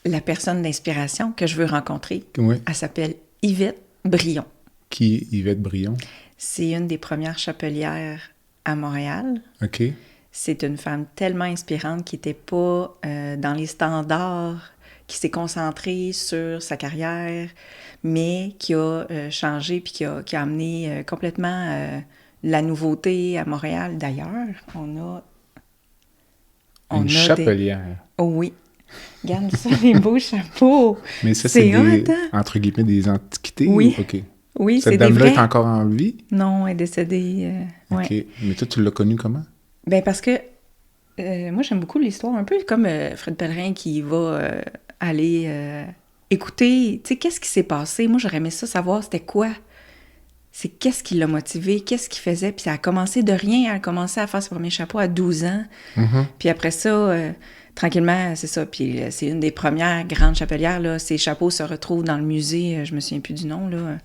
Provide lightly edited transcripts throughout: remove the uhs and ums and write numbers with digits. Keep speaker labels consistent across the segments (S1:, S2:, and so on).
S1: la personne d'inspiration que je veux rencontrer,
S2: Oui.
S1: elle s'appelle Yvette Brion.
S2: Qui est Yvette Brion?
S1: C'est une des premières chapelières à Montréal.
S2: OK.
S1: C'est une femme tellement inspirante qui n'était pas dans les standards, qui s'est concentrée sur sa carrière, mais qui a changé puis qui a amené complètement la nouveauté à Montréal. D'ailleurs, on
S2: Une
S1: a
S2: chapelière.
S1: Oh oui. Regarde ça, les beaux chapeaux.
S2: Mais ça, c'est des,
S1: hot, hein?
S2: entre guillemets, des antiquités?
S1: Oui.
S2: OK.
S1: Oui,
S2: Cette
S1: c'est des
S2: dame-là
S1: vrais.
S2: est encore en vie?
S1: Non, elle est décédée.
S2: OK.
S1: Ouais.
S2: Mais toi, tu l'as connue comment?
S1: Ben parce que moi, j'aime beaucoup l'histoire, un peu comme Fred Pellerin qui va aller écouter, tu sais, qu'est-ce qui s'est passé. Moi, j'aurais aimé ça savoir c'était quoi. C'est qu'est-ce qui l'a motivé, qu'est-ce qu'il faisait. Puis ça a commencé de rien. Elle a commencé à faire ses premiers chapeaux à 12 ans.
S2: Mm-hmm.
S1: Puis après ça, tranquillement, c'est ça. Puis c'est une des premières grandes chapelières, là. Ces chapeaux se retrouvent dans le musée, je me souviens plus du nom, là.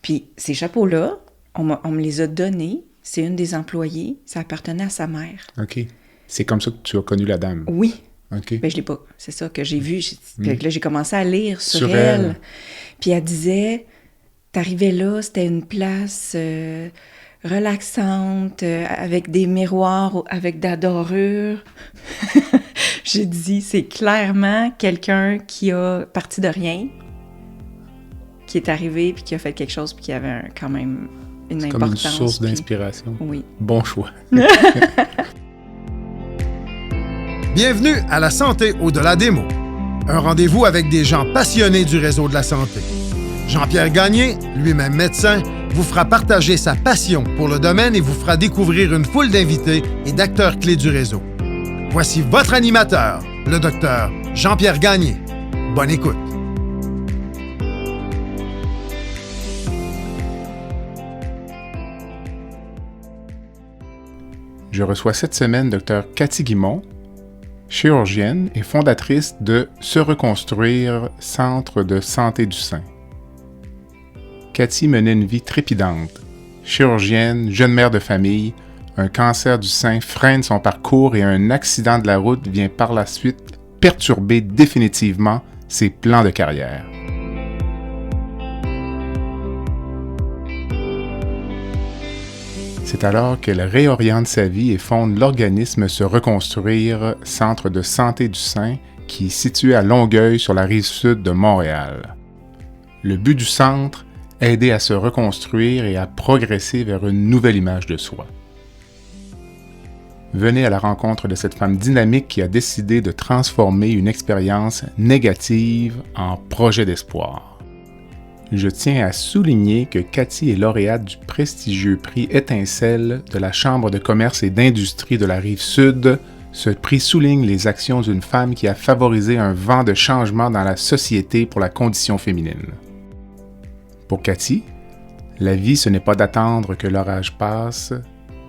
S1: Puis ces chapeaux-là, on me les a donnés. C'est une des employées. Ça appartenait à sa mère.
S2: OK. C'est comme ça que tu as connu la dame?
S1: Oui.
S2: OK.
S1: Ben, je l'ai pas. C'est ça que j'ai vu. Puis là, j'ai commencé à lire sur
S2: elle.
S1: elle. Puis elle disait, t'arrivais là, c'était une place relaxante, avec des miroirs, avec de la dorure. J'ai dit, c'est clairement quelqu'un qui a parti de rien, qui est arrivé, puis qui a fait quelque chose, puis qui avait quand même une
S2: C'est
S1: importance.
S2: comme une source
S1: puis...
S2: d'inspiration.
S1: Oui.
S2: Bon choix.
S3: Bienvenue à La Santé au-delà des mots. Un rendez-vous avec des gens passionnés du réseau de la santé. Jean-Pierre Gagné, lui-même médecin, vous fera partager sa passion pour le domaine et vous fera découvrir une foule d'invités et d'acteurs clés du réseau. Voici votre animateur, le docteur Jean-Pierre Gagné. Bonne écoute.
S2: Je reçois cette semaine Dr. Cathy Guimont, chirurgienne et fondatrice de Se Reconstruire, Centre de santé du sein. Cathy menait une vie trépidante. Chirurgienne, jeune mère de famille, un cancer du sein freine son parcours et un accident de la route vient par la suite perturber définitivement ses plans de carrière. C'est alors qu'elle réoriente sa vie et fonde l'organisme Se Reconstruire, Centre de santé du sein, qui est situé à Longueuil sur la rive sud de Montréal. Le but du centre, aider à se reconstruire et à progresser vers une nouvelle image de soi. Venez à la rencontre de cette femme dynamique qui a décidé de transformer une expérience négative en projet d'espoir. Je tiens à souligner que Cathy est lauréate du prestigieux prix Étincelle de la Chambre de commerce et d'industrie de la Rive-Sud. Ce prix souligne les actions d'une femme qui a favorisé un vent de changement dans la société pour la condition féminine. Pour Cathy, la vie, ce n'est pas d'attendre que l'orage passe,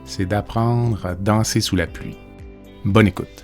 S2: c'est d'apprendre à danser sous la pluie. Bonne écoute.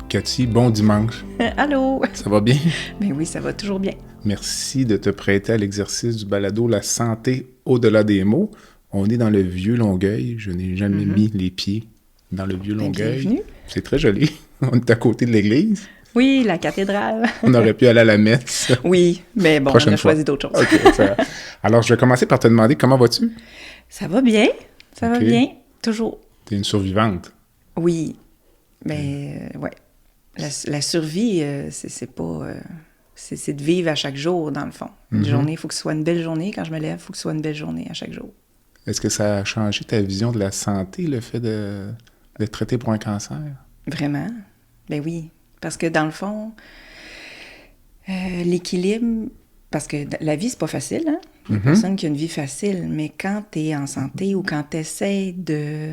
S2: Cathy, bon dimanche.
S1: Allô?
S2: Ça va bien?
S1: Ben oui, ça va toujours bien.
S2: Merci de te prêter à l'exercice du balado La santé au-delà des mots. On est dans le vieux Longueuil. Je n'ai jamais mis les pieds dans le vieux Longueuil.
S1: Bienvenue.
S2: C'est très joli. On est à côté de l'église.
S1: Oui, la cathédrale.
S2: On aurait pu aller à la messe.
S1: Oui, mais bon,
S2: Prochaine
S1: on a choisi
S2: fois.
S1: d'autres choses.
S2: OK, ça... Alors, je vais commencer par te demander comment vas-tu?
S1: Ça va bien, ça va
S2: OK.
S1: bien, toujours.
S2: Tu es une survivante.
S1: Oui, mais ouais. La survie, c'est pas... c'est de vivre à chaque jour, dans le fond. Une journée, il faut que ce soit une belle journée. Quand je me lève, il faut que ce soit une belle journée à chaque jour.
S2: Est-ce que ça a changé ta vision de la santé, le fait d'être traité pour un cancer?
S1: Vraiment? Ben oui. Parce que dans le fond, l'équilibre... Parce que la vie, c'est pas facile, hein? Il y a personne qui a une vie facile, mais quand tu es en santé ou quand tu essaies de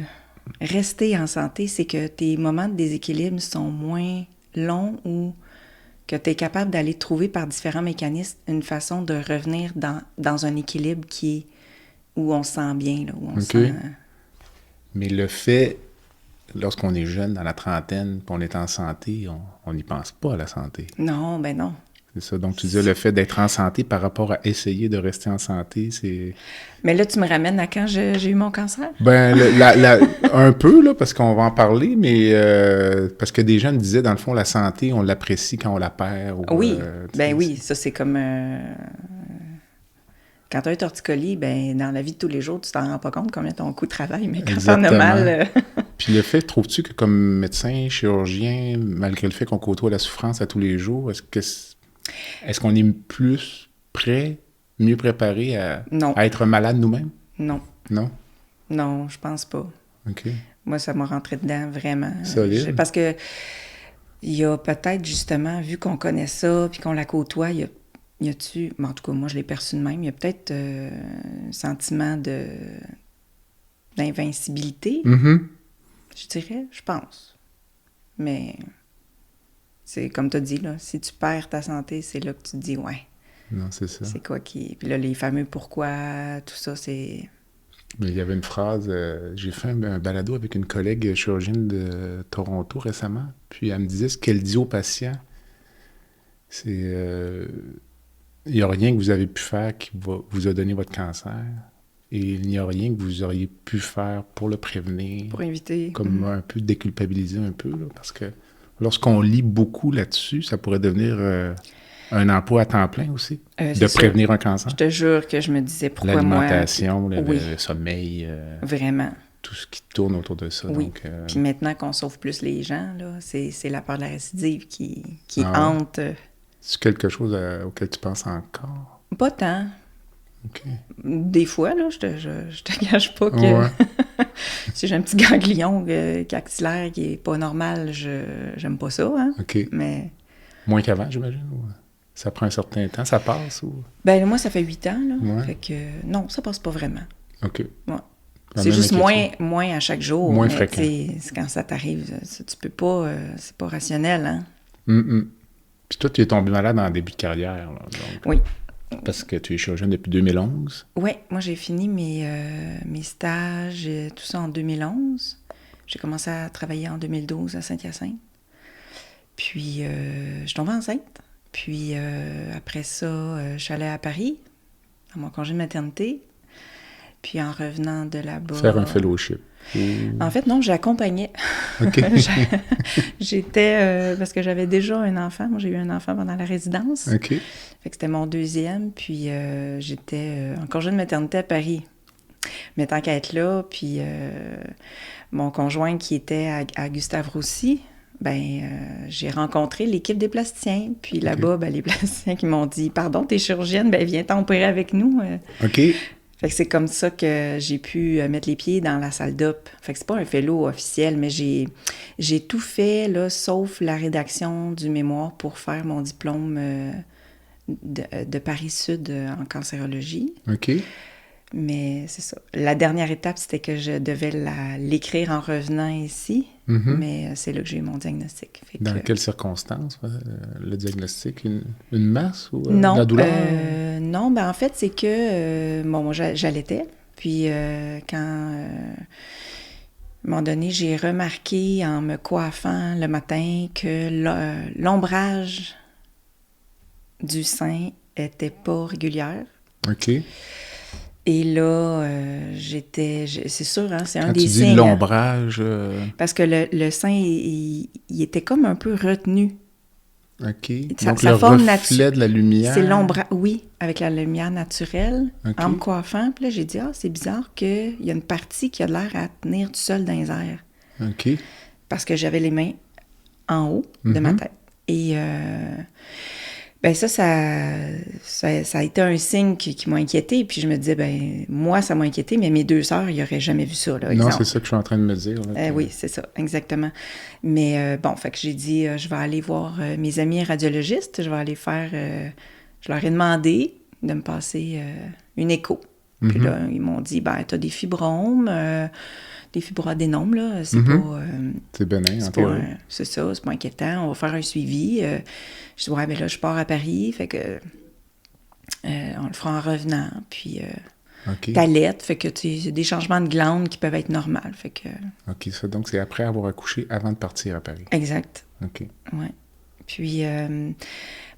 S1: rester en santé, c'est que tes moments de déséquilibre sont moins longs ou que tu es capable d'aller trouver par différents mécanismes une façon de revenir dans un équilibre qui est où on se sent bien, là, où on se sent...
S2: Mais le fait, lorsqu'on est jeune, dans la trentaine, puis on est en santé, on n'y pense pas à la santé.
S1: Non, ben non.
S2: C'est ça. Donc, tu disais le fait d'être en santé par rapport à essayer de rester en santé, c'est...
S1: Mais là, tu me ramènes à quand j'ai eu mon cancer?
S2: Ben, un peu, là, parce qu'on va en parler, mais parce que des gens me disaient, dans le fond, la santé, on l'apprécie quand on la perd. Ou,
S1: Oui, oui, ça c'est comme... Quand tu as un torticolis, ben dans la vie de tous les jours, tu t'en rends pas compte combien ton coût de travail, mais quand t'en as mal...
S2: Puis le fait, trouves-tu que comme médecin, chirurgien, malgré le fait qu'on côtoie la souffrance à tous les jours, est-ce qu'on est plus prêt, mieux préparé à être malade nous-mêmes?
S1: Non.
S2: Non?
S1: Non, je pense pas.
S2: OK.
S1: Moi, ça m'a rentré dedans, vraiment.
S2: Solide.
S1: Parce que il y a peut-être, justement, vu qu'on connaît ça, puis qu'on la côtoie, y a-tu... Bon, en tout cas, moi, je l'ai perçu de même. Il y a peut-être un sentiment d'invincibilité, je dirais, je pense. Mais c'est comme tu as dit, là, si tu perds ta santé, c'est là que tu te dis, ouais.
S2: Non, c'est ça.
S1: C'est quoi qui... Puis là, les fameux pourquoi, tout ça, c'est...
S2: Mais il y avait une phrase, j'ai fait un balado avec une collègue chirurgienne de Toronto récemment, puis elle me disait ce qu'elle dit aux patients, c'est il n'y a rien que vous avez pu faire qui vous a donné votre cancer, et il n'y a rien que vous auriez pu faire pour le prévenir.
S1: Pour éviter.
S2: Comme un peu déculpabiliser un peu, là, parce que lorsqu'on lit beaucoup là-dessus, ça pourrait devenir un emploi à temps plein aussi, de prévenir un cancer.
S1: Je te jure que je me disais pourquoi
S2: l'alimentation, le sommeil.
S1: Vraiment.
S2: Tout ce qui tourne autour de ça.
S1: Oui.
S2: Donc,
S1: puis maintenant qu'on sauve plus les gens, là, c'est la peur de la récidive qui hante.
S2: C'est quelque chose auquel tu penses encore?
S1: Pas tant.
S2: OK.
S1: Des fois, là, je te cache pas que si j'ai un petit ganglion axillaire qui est pas normal, j'aime pas ça, hein?
S2: OK.
S1: Mais...
S2: Moins qu'avant, j'imagine? Ou ça prend un certain temps? Ça passe? Ou...
S1: Ben moi, ça fait 8 ans, là.
S2: Ouais.
S1: Fait que non, ça passe pas vraiment.
S2: OK.
S1: Ouais. C'est juste moins à chaque jour.
S2: Moins fréquent.
S1: C'est quand ça t'arrive, tu peux pas... c'est pas rationnel, hein?
S2: Puis toi, tu es tombé malade en début de carrière, là, donc,
S1: oui.
S2: Parce que tu es chirurgienne depuis 2011.
S1: Oui, moi, j'ai fini mes stages, tout ça en 2011. J'ai commencé à travailler en 2012 à Saint-Hyacinthe. Puis, je suis tombée enceinte. Puis, après ça, je suis allée à Paris, dans mon congé de maternité. Puis, en revenant de là-bas...
S2: Faire un fellowship.
S1: En fait, non, j'accompagnais.
S2: OK.
S1: J'étais... parce que j'avais déjà un enfant. Moi, j'ai eu un enfant pendant la résidence.
S2: OK.
S1: Fait que c'était mon deuxième. Puis, j'étais en congé de maternité à Paris. Mais tant qu'à être là, puis mon conjoint qui était à Gustave-Roussy, j'ai rencontré l'équipe des plasticiens. Puis là-bas, les plasticiens qui m'ont dit « Pardon, t'es chirurgienne, viens t'opérer avec nous. »
S2: OK.
S1: Fait que c'est comme ça que j'ai pu mettre les pieds dans la salle d'op. Fait que c'est pas un fellow officiel, mais j'ai tout fait, là, sauf la rédaction du mémoire pour faire mon diplôme de Paris-Sud en cancérologie.
S2: OK.
S1: Mais c'est ça. La dernière étape, c'était que je devais l'écrire en revenant ici, mais c'est là que j'ai eu mon diagnostic.
S2: Dans quelles circonstances, le diagnostic? Une masse ou
S1: non,
S2: la douleur?
S1: Non, en fait, c'est que, moi, j'allaitais. Puis, quand, à un moment donné, j'ai remarqué en me coiffant le matin que l'ombrage du sein était pas régulière.
S2: OK.
S1: Et là, c'est sûr, hein, c'est un
S2: quand
S1: des signes.
S2: Quand tu dis l'ombrage...
S1: Parce que le sein, il était comme un peu retenu.
S2: OK.
S1: Donc,
S2: le reflet de la lumière...
S1: C'est l'ombrage, oui, avec la lumière naturelle,
S2: okay.
S1: En me coiffant. Puis là, j'ai dit, c'est bizarre qu'il y a une partie qui a l'air à tenir tout seul dans les airs.
S2: OK.
S1: Parce que j'avais les mains en haut de ma tête. Et... ça a été un signe qui m'a inquiétée. Puis je me disais, moi, ça m'a inquiétée, mais mes 2 sœurs, ils n'auraient jamais vu ça. Là,
S2: non, c'est ça que je suis en train de me dire. Là,
S1: oui, c'est ça, exactement. Mais fait que j'ai dit, je vais aller voir mes amis radiologistes. Je vais aller faire... je leur ai demandé de me passer une écho. Puis là, ils m'ont dit, t'as des fibromes... des fibroadénomes, là, c'est pas...
S2: c'est bénin, en théorie.
S1: C'est ça, c'est pas inquiétant. On va faire un suivi. Je dis, là, je pars à Paris, fait que on le fera en revenant. Puis, t'allaites, fait que c'est des changements de glandes qui peuvent être normaux, fait que...
S2: OK, ça, donc c'est après avoir accouché, avant de partir à Paris.
S1: Exact.
S2: OK.
S1: Ouais. Puis,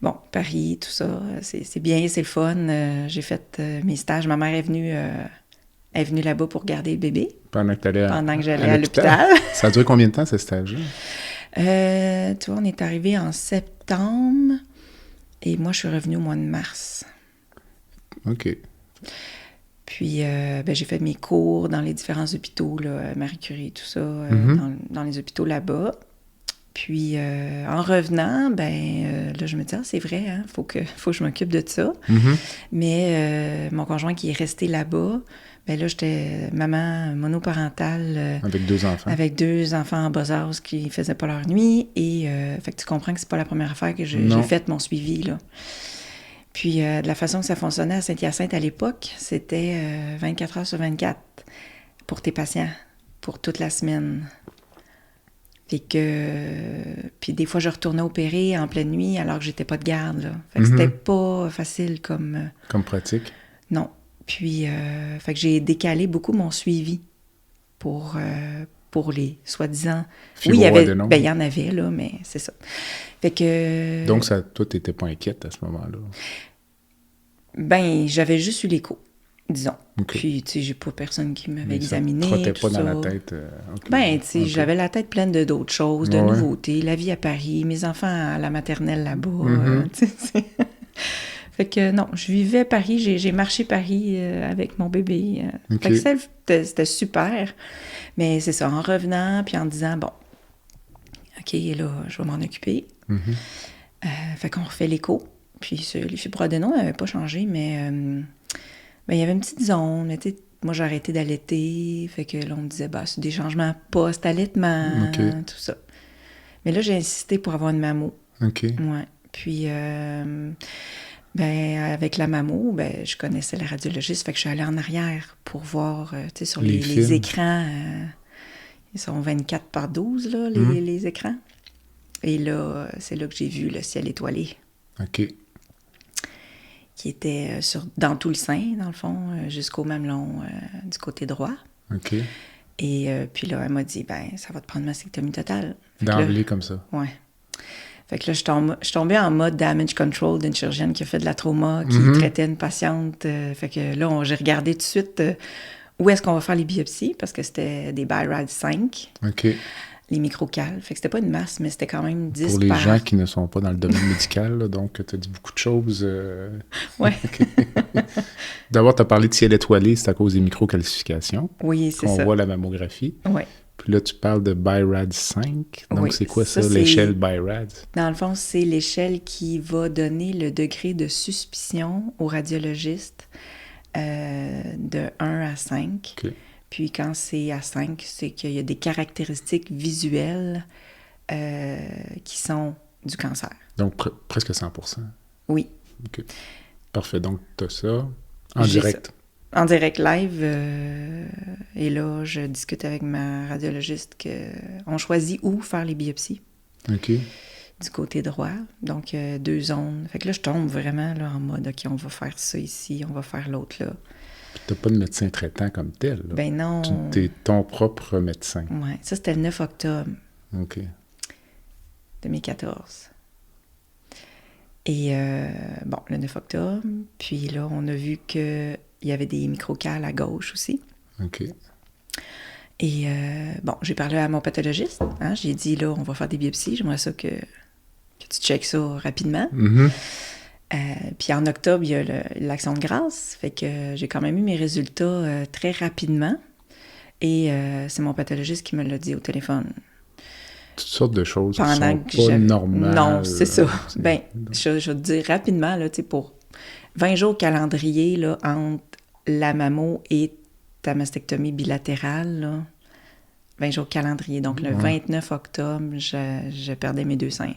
S1: bon, Paris, tout ça, c'est bien, c'est le fun. J'ai fait mes stages. Ma mère est venue là-bas pour garder le bébé.
S2: Pendant que
S1: j'allais à l'hôpital.
S2: Ça a duré combien de temps, ce stage-là?
S1: Tu vois, on est arrivé en septembre et moi, je suis revenue au mois de mars.
S2: OK.
S1: Puis, j'ai fait mes cours dans les différents hôpitaux, là, Marie Curie, tout ça, dans les hôpitaux là-bas. Puis, en revenant, là, je me dis, c'est vrai, hein, faut que je m'occupe de ça. Mais mon conjoint qui est resté là-bas, là, j'étais maman monoparentale.
S2: Avec 2 enfants.
S1: Avec 2 enfants en bas âge qui faisaient pas leur nuit. Et fait que tu comprends que c'est pas la première affaire que j'ai fait mon suivi, là. Puis, de la façon que ça fonctionnait à Saint-Hyacinthe à l'époque, c'était 24 heures sur 24 pour tes patients, pour toute la semaine. Fait que... Puis des fois, je retournais opérer en pleine nuit alors que j'étais pas de garde, là. Fait que c'était pas facile comme...
S2: Comme pratique?
S1: Non. Puis, fait que j'ai décalé beaucoup mon suivi pour les soi-disant... Oui, il y en avait, là, mais c'est ça. Fait que...
S2: Donc, toi, t'étais pas inquiète à ce moment-là?
S1: J'avais juste eu l'écho, disons.
S2: Okay.
S1: Puis, tu sais, j'ai pas personne qui m'avait examiné.
S2: Ça trottait pas dans la tête?
S1: Tu sais, j'avais la tête pleine d'autres choses, de nouveautés. La vie à Paris, mes enfants à la maternelle là-bas. Fait que non, je vivais Paris, j'ai marché Paris avec mon bébé. Fait que c'était super. Mais c'est ça, en revenant, puis en disant, bon, OK, là, je vais m'en occuper. Fait qu'on refait l'écho. Puis les fibroadénomes n'avaient pas changé, mais il y avait une petite zone. Mais tu sais, moi, j'ai arrêté d'allaiter. Fait que là, on me disait, c'est des changements post-allaitement, tout ça. Mais là, j'ai insisté pour avoir une mammo.
S2: OK.
S1: Ouais. Puis... avec la mammo, je connaissais la radiologiste, fait que je suis allée en arrière pour voir, tu sais, sur les écrans, ils sont 24 par 12, là, les écrans. Et là, c'est là que j'ai vu le ciel étoilé.
S2: OK.
S1: Qui était dans tout le sein, dans le fond, jusqu'au mamelon du côté droit.
S2: OK.
S1: Et puis là, elle m'a dit, ça va te prendre mastectomie totale.
S2: D'emblée comme ça?
S1: Ouais. Fait que là, je suis tombée en mode damage control d'une chirurgienne qui a fait de la trauma, qui traitait une patiente. Fait que là, j'ai regardé tout de suite où est-ce qu'on va faire les biopsies, parce que c'était des BI-RADS 5, les microcales. Fait que c'était pas une masse, mais c'était quand même 10
S2: Pour les gens qui ne sont pas dans le domaine médical, là, donc tu as dit beaucoup de choses.
S1: Ouais.
S2: D'abord, tu as parlé de ciel étoilé, c'est à cause des microcalcifications.
S1: Oui, c'est ça.
S2: On voit la mammographie.
S1: Oui.
S2: Puis là, tu parles de BI-RADS 5. Donc, c'est quoi ça l'échelle BI-RADS? Dans
S1: le fond, c'est l'échelle qui va donner le degré de suspicion au radiologiste de 1 à 5. Okay. Puis quand c'est à 5, c'est qu'il y a des caractéristiques visuelles qui sont du cancer.
S2: Donc, presque 100%?
S1: Oui.
S2: OK. Parfait. Donc, tu as ça en direct?
S1: Ça. En direct live, et là, je discute avec ma radiologiste qu'on choisit où faire les biopsies.
S2: OK.
S1: Du côté droit, donc 2 zones. Fait que là, je tombe vraiment là, en mode, OK, on va faire ça ici, on va faire l'autre là.
S2: Puis t'as pas de médecin traitant comme tel, là.
S1: Ben non.
S2: Tu es ton propre médecin.
S1: Oui, ça, c'était le 9 octobre.
S2: OK.
S1: 2014. Et le 9 octobre, puis là, on a vu que il y avait des microcales à gauche aussi.
S2: OK.
S1: Et j'ai parlé à mon pathologiste. Hein, j'ai dit, là, on va faire des biopsies. J'aimerais ça que tu checkes ça rapidement. Puis en octobre, il y a l'action de grâce. Fait que j'ai quand même eu mes résultats très rapidement. Et c'est mon pathologiste qui me l'a dit au téléphone.
S2: Toutes sortes de choses qui sont pas normales.
S1: Non, c'est ça. Je vais te dire rapidement, là, pour 20 jours calendrier là, entre la mammo et ta mastectomie bilatérale, là, 20 jours calendrier. Donc, le 29 octobre, je perdais mes 2 seins.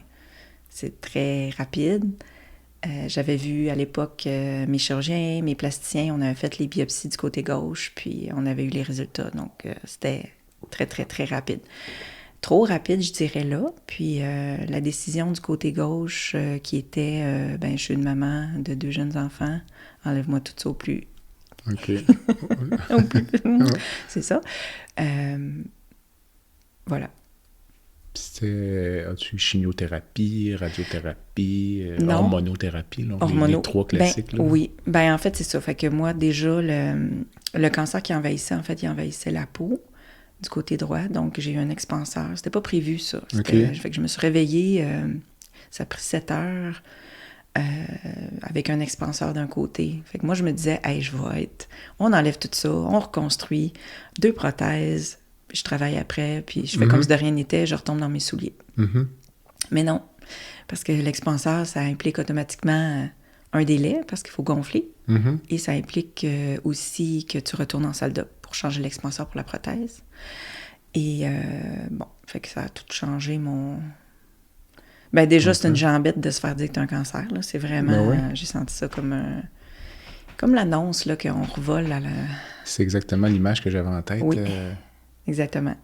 S1: C'est très rapide. J'avais vu à l'époque mes chirurgiens, mes plasticiens, on avait fait les biopsies du côté gauche, puis on avait eu les résultats. Donc, c'était très, très, très rapide. Trop rapide, je dirais là. Puis la décision du côté gauche qui était, je suis une maman de 2 jeunes enfants, enlève-moi tout ça au plus...
S2: OK.
S1: C'est ça. Voilà.
S2: Puis As-tu chimiothérapie, radiothérapie,
S1: Non.
S2: hormonothérapie, là, les trois classiques?
S1: Ben, oui. Ben, en fait, c'est ça. Fait que moi, déjà, le cancer qui envahissait, en fait, il envahissait la peau du côté droit. Donc, j'ai eu un expanseur. C'était pas prévu, ça. Fait que je me suis réveillée, ça a pris 7 heures, avec un expanseur d'un côté. Fait que moi, je me disais, hey, on enlève tout ça, on reconstruit, 2 prothèses, puis je travaille après, puis je fais comme si de rien n'était, je retombe dans mes souliers. Mais non, parce que l'expanseur, ça implique automatiquement un délai, parce qu'il faut gonfler, et ça implique aussi que tu retournes en salle d'op pour changer l'expanseur pour la prothèse. Et bon, fait que ça a tout changé mon... Ben déjà, c'est une jambette de se faire dire que t'as un cancer, là. C'est vraiment... j'ai senti ça comme l'annonce, là, qu'on revole à la...
S2: C'est exactement l'image que j'avais en tête.
S1: Oui, exactement.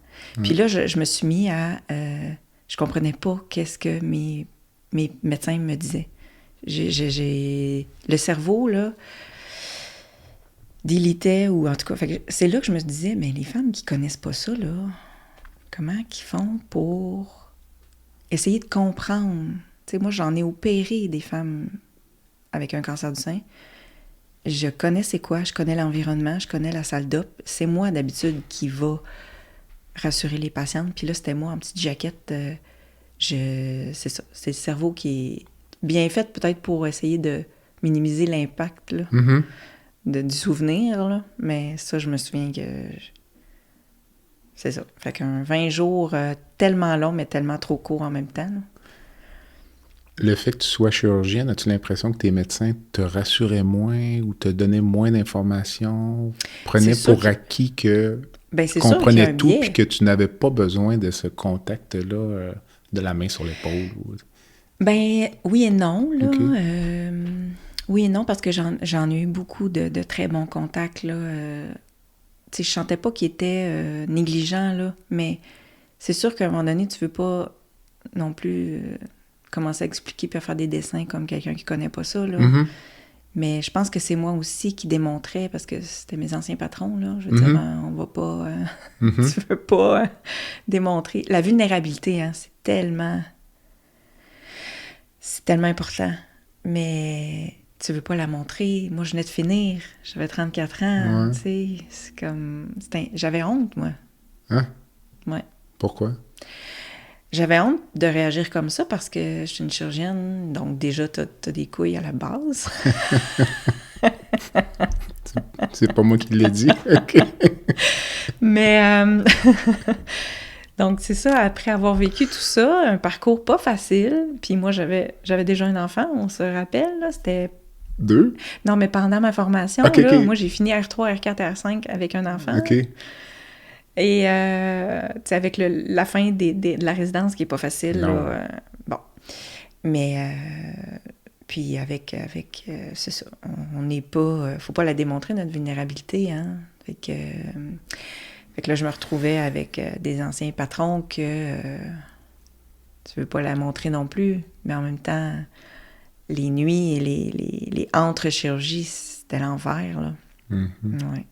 S1: Puis là, je me suis mis à... je comprenais pas qu'est-ce que mes médecins me disaient. Le cerveau, là, délitait, ou en tout cas... Fait que c'est là que je me disais, mais les femmes qui connaissent pas ça, là, comment qu'ils font pour... essayer de comprendre. Tu sais, moi, j'en ai opéré des femmes avec un cancer du sein. Je connais c'est quoi, je connais l'environnement, je connais la salle d'op. C'est moi, d'habitude, qui va rassurer les patientes. Puis là, c'était moi, en petite jaquette. C'est ça. C'est le cerveau qui est bien fait, peut-être pour essayer de minimiser l'impact là, du souvenir. Là. Mais ça, je me souviens que... C'est ça. Fait qu'un 20 jours tellement long, mais tellement trop court en même temps. Là.
S2: Le fait que tu sois chirurgienne, as-tu l'impression que tes médecins te rassuraient moins ou te donnaient moins d'informations? Prenaient pour acquis que tu comprenais tout puis que tu n'avais pas besoin de ce contact-là de la main sur l'épaule?
S1: Ben oui et non. Là.
S2: Okay.
S1: Oui et non, parce que j'en ai eu beaucoup de très bons contacts. Là, je sentais pas qu'il était négligent, là, mais c'est sûr qu'à un moment donné, tu veux pas non plus commencer à expliquer puis à faire des dessins comme quelqu'un qui connaît pas ça, là. Mais je pense que c'est moi aussi qui démontrais, parce que c'était mes anciens patrons, là. Je veux dire, on va pas... tu veux pas démontrer. La vulnérabilité, hein, c'est tellement important, mais... tu veux pas la montrer. Moi, je venais de finir. J'avais 34 ans, tu sais. C'est comme... J'avais honte, moi.
S2: Hein?
S1: Ouais.
S2: Pourquoi?
S1: J'avais honte de réagir comme ça parce que je suis une chirurgienne, donc déjà, t'as des couilles à la base.
S2: C'est pas moi qui l'ai dit. Okay.
S1: Mais... donc, c'est ça, après avoir vécu tout ça, un parcours pas facile, puis moi, j'avais déjà un enfant, on se rappelle, là, c'était...
S2: 2?
S1: Non, mais pendant ma formation, moi, j'ai fini R3, R4, R5 avec un enfant.
S2: OK.
S1: Et, tu sais, avec la fin de la résidence, qui est pas facile, là, bon. Mais, puis avec c'est ça, on n'est pas... faut pas la démontrer, notre vulnérabilité, hein. Fait que là, je me retrouvais avec des anciens patrons que tu veux pas la montrer non plus, mais en même temps... les nuits et les entre-chirurgies, c'était l'envers, là. Ouais.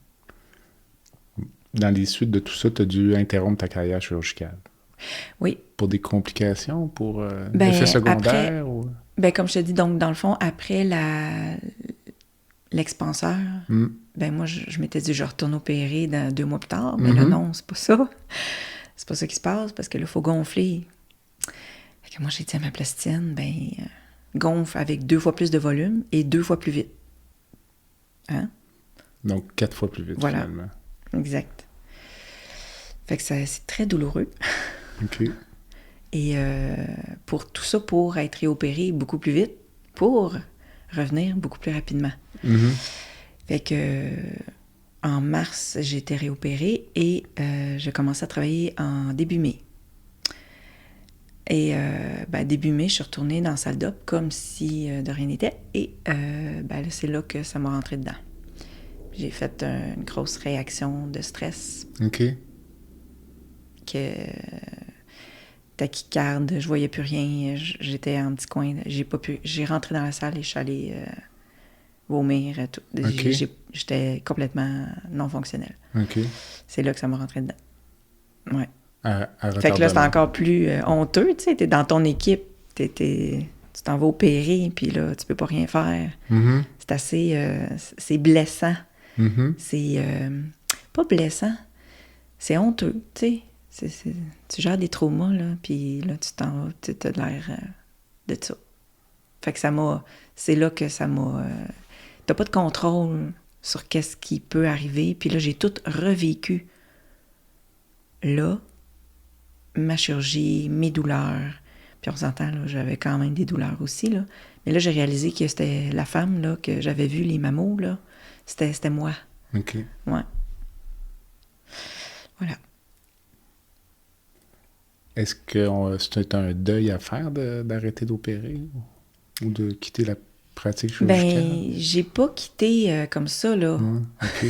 S2: Dans les suites de tout ça, tu as dû interrompre ta carrière chirurgicale.
S1: Oui.
S2: Pour des complications, pour effets secondaires? Ou...
S1: Ben, comme je te dis, donc, dans le fond, après l'expanseur, ben moi, je m'étais dit, je retourne opérer 2 mois plus tard. Mais là, non, c'est pas ça. C'est pas ça qui se passe, parce que là, il faut gonfler. Fait que moi, j'ai dit à ma plasticienne, ben... gonfle avec 2 fois plus de volume et 2 fois plus vite. Hein?
S2: Donc, 4 fois plus vite,
S1: voilà.
S2: Finalement.
S1: Exact. Fait que c'est très douloureux.
S2: OK.
S1: Et pour tout ça, pour être réopéré beaucoup plus vite, pour revenir beaucoup plus rapidement. Fait que en mars, j'ai été réopérée et j'ai commencé à travailler en début mai. Et début mai, je suis retournée dans la salle d'op comme si de rien n'était. Et là, c'est là que ça m'a rentré dedans. J'ai fait une grosse réaction de stress.
S2: OK.
S1: Tachycarde, je voyais plus rien. J'étais en petit coin. J'ai rentré dans la salle et je suis allée vomir. Tout.
S2: Okay.
S1: J'étais complètement non fonctionnelle.
S2: OK.
S1: C'est là que ça m'a rentré dedans. Ouais.
S2: à
S1: Fait que là, c'est
S2: retardement.
S1: encore plus honteux, tu sais. T'es dans ton équipe, tu t'en vas opérer, puis là, tu peux pas rien faire.
S2: Mhm.
S1: C'est assez... c'est blessant.
S2: Mhm.
S1: C'est pas blessant, c'est honteux, tu sais. Tu gères des traumas, là, puis là, tu t'en vas, tu as l'air de ça. Fait que c'est là que ça m'a... t'as pas de contrôle sur qu'est-ce qui peut arriver, puis là, j'ai tout revécu. Là, ma chirurgie, mes douleurs, puis on s'entend, là, j'avais quand même des douleurs aussi, là. Mais là, j'ai réalisé que c'était la femme, là, que j'avais vue, les mammos, là, c'était moi.
S2: OK.
S1: Ouais. Voilà.
S2: Est-ce que c'est un deuil à faire d'arrêter d'opérer ou de quitter la pratique chirurgicale?
S1: Ben, j'ai pas quitté comme ça, là.
S2: OK.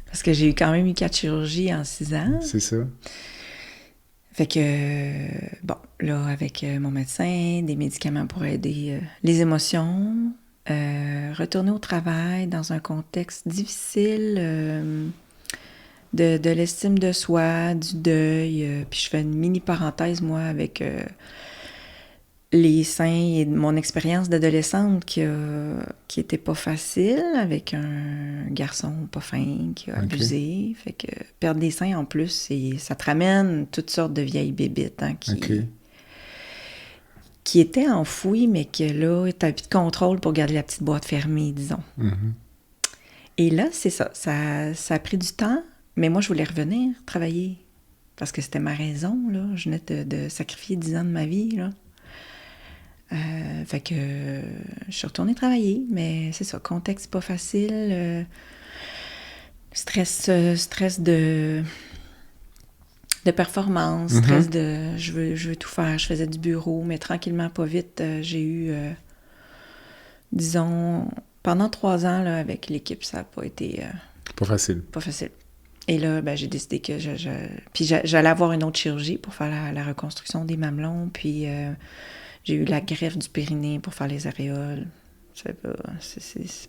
S1: Parce que j'ai quand même eu 4 chirurgies en 6 ans.
S2: C'est ça.
S1: Fait que, bon, là, avec mon médecin, des médicaments pour aider les émotions, retourner au travail dans un contexte difficile, de l'estime de soi, du deuil. Puis je fais une mini parenthèse, moi, avec les seins et mon expérience d'adolescente qui était pas facile, avec un garçon pas fin qui a abusé. Fait que perdre des seins en plus, ça te ramène toutes sortes de vieilles bébites qui étaient enfouies, mais que là, t'as plus de contrôle pour garder la petite boîte fermée, disons.
S2: Mhm.
S1: Et là, c'est ça a pris du temps, mais moi, je voulais revenir travailler parce que c'était ma raison, là. Je venais de sacrifier 10 ans de ma vie, là. Fait que je suis retournée travailler, mais c'est ça, contexte pas facile, stress de performance, stress de je veux tout faire, je faisais du bureau, mais tranquillement, pas vite, j'ai eu, disons, pendant 3 ans, là, avec l'équipe, ça n'a pas été...
S2: Pas facile.
S1: Pas facile. Et là, ben, j'ai décidé que puis j'allais avoir une autre chirurgie pour faire la reconstruction des mamelons, puis... j'ai eu la greffe du périnée pour faire les aréoles. C'est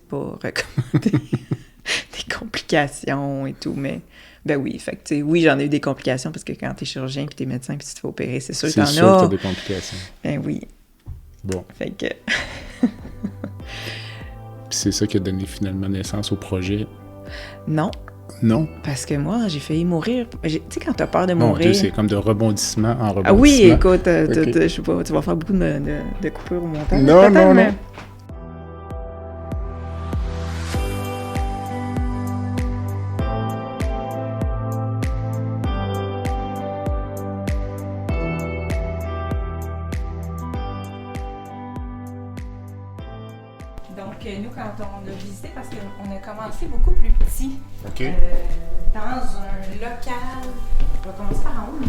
S1: pas recommandé. Des complications et tout, mais... Ben oui, fait que, tu sais, oui, j'en ai eu des complications parce que quand t'es chirurgien puis t'es médecin puis tu te fais opérer, c'est sûr que t'en as.
S2: C'est sûr que t'as des complications.
S1: Ben oui.
S2: Bon.
S1: Fait que...
S2: Puis c'est ça qui a donné finalement naissance au projet.
S1: Non.
S2: Non?
S1: Parce que moi, j'ai failli mourir. Tu sais, quand t'as peur de
S2: Mon
S1: mourir...
S2: Dieu, c'est comme de rebondissement en rebondissement.
S1: Ah oui, écoute,
S2: Okay.
S1: je sais pas, tu vas faire beaucoup de coupures au montage.
S2: Non, non, non.
S1: Donc, nous, quand on a visité, parce qu'on a commencé beaucoup plus petit,
S2: OK.
S1: dans un local, on va commencer par en haut, mais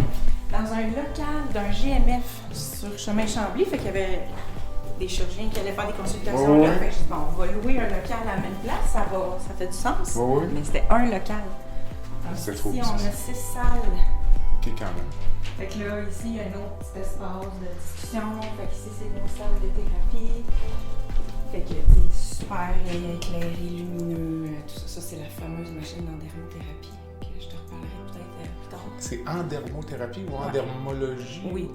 S1: dans un local d'un GMF sur Chemin Chambly, fait qu'il y avait des chirurgiens qui allaient faire des consultations là. Fait que j'ai dit, bon, on va louer un local à la même place, ça fait du sens.
S2: Oui.
S1: Mais c'était un local. Donc,
S2: C'est
S1: ici,
S2: trop petit.
S1: on a 6 salles.
S2: OK, quand même.
S1: Fait que là, ici, il y a un autre petit espace de discussion. Fait que ici, c'est nos salles de thérapie. Fait que, c'est super éclairé, lumineux, tout ça. Ça, c'est la fameuse machine d'endermothérapie, que je te reparlerai peut-être plus tard.
S2: C'est en dermothérapie ou en dermologie?
S1: Oui.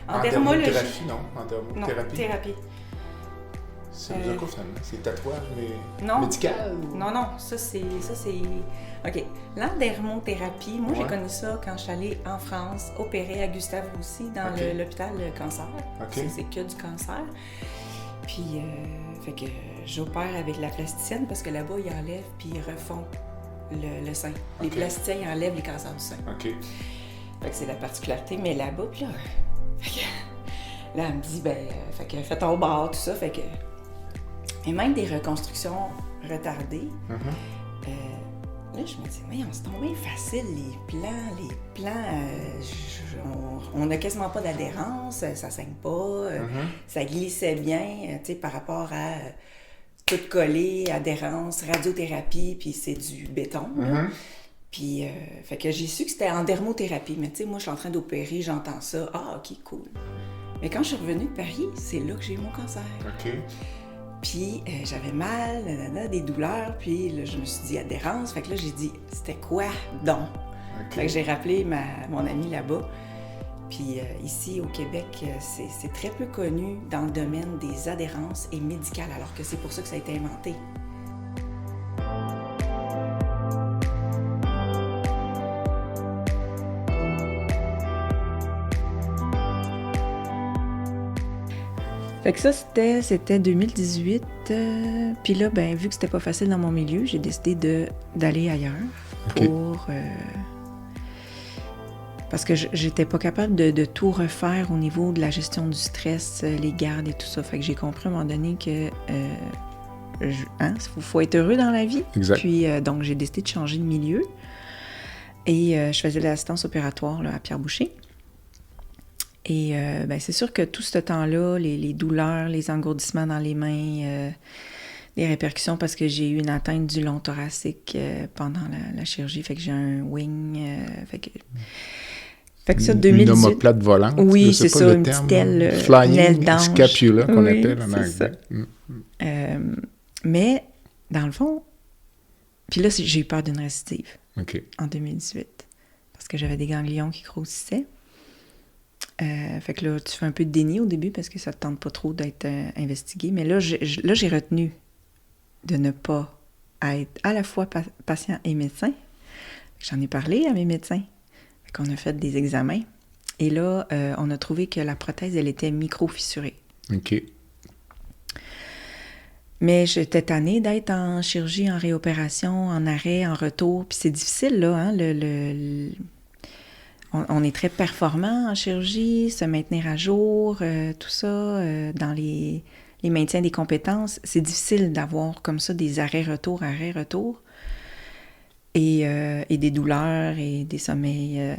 S2: En dermothérapie, non. En dermothérapie.
S1: Non, thérapie.
S2: Ça veut dire quoi, finalement? C'est tatouage, mais
S1: Non.
S2: médical? Ou...
S1: Non, ça c'est... OK. L'endermothérapie, moi, j'ai
S2: Ouais.
S1: connu ça quand je suis allée en France, opérer à Gustave Roussy, dans
S2: OK.
S1: l'hôpital cancer.
S2: OK.
S1: C'est que du cancer. Puis, fait que j'opère avec la plasticienne parce que là-bas, ils enlèvent puis ils refont le sein. Les
S2: OK.
S1: plasticiens, ils enlèvent les cancers du sein.
S2: OK.
S1: Fait que c'est la particularité. Mais là-bas, puis là... Fait que, là, elle me dit, fait que fais ton bord, tout ça. Fait que... Et même des reconstructions retardées. Là, je me dis, mais c'est tombé facile, les plans, on n'a quasiment pas d'adhérence, ça saigne pas, ça glissait bien, tu sais, par rapport à tout collé, adhérence, radiothérapie, puis c'est du béton, là. Puis, fait que j'ai su que c'était en dermothérapie, mais tu sais, moi, je suis en train d'opérer, j'entends ça, OK, cool. Mais quand je suis revenue de Paris, c'est là que j'ai eu mon cancer.
S2: OK.
S1: Puis j'avais mal, des douleurs, puis là, je me suis dit adhérence. Fait que là, j'ai dit, c'était quoi donc? Fait que j'ai rappelé mon amie là-bas. Puis ici, au Québec, c'est très peu connu dans le domaine des adhérences et médicales, alors que c'est pour ça que ça a été inventé. Fait que ça, c'était 2018. Puis là, ben, vu que c'était pas facile dans mon milieu, j'ai décidé d'aller ailleurs pour... parce que j'étais pas capable de tout refaire au niveau de la gestion du stress, les gardes et tout ça. Fait que j'ai compris à un moment donné que... faut être heureux dans la vie.
S2: Exact.
S1: Puis donc, j'ai décidé de changer de milieu. Et je faisais de l'assistance opératoire là, à Pierre-Boucher. Et ben, c'est sûr que tout ce temps-là, les douleurs, les engourdissements dans les mains, les répercussions parce que j'ai eu une atteinte du long thoracique pendant la chirurgie, fait que j'ai un wing, fait que ça, 2018...
S2: Une omoplate volante.
S1: Oui, c'est ça, une petite aile,
S2: flying
S1: aile d'ange.
S2: Scapula qu'on
S1: oui,
S2: appelle en anglais.
S1: Ça. Mais, dans le fond, puis là, j'ai eu peur d'une récidive en 2018 parce que j'avais des ganglions qui grossissaient. Fait que là, tu fais un peu de déni au début parce que ça te tente pas trop d'être investigué. Mais là, j'ai retenu de ne pas être à la fois patient et médecin. J'en ai parlé à mes médecins. Fait qu'on a fait des examens. Et là, on a trouvé que la prothèse, elle était micro-fissurée.
S2: OK.
S1: Mais j'étais tannée d'être en chirurgie, en réopération, en arrêt, en retour. Puis c'est difficile, là, hein, on est très performant en chirurgie, se maintenir à jour, tout ça, dans les maintiens des compétences. C'est difficile d'avoir comme ça des arrêts-retours, et des douleurs et des sommeils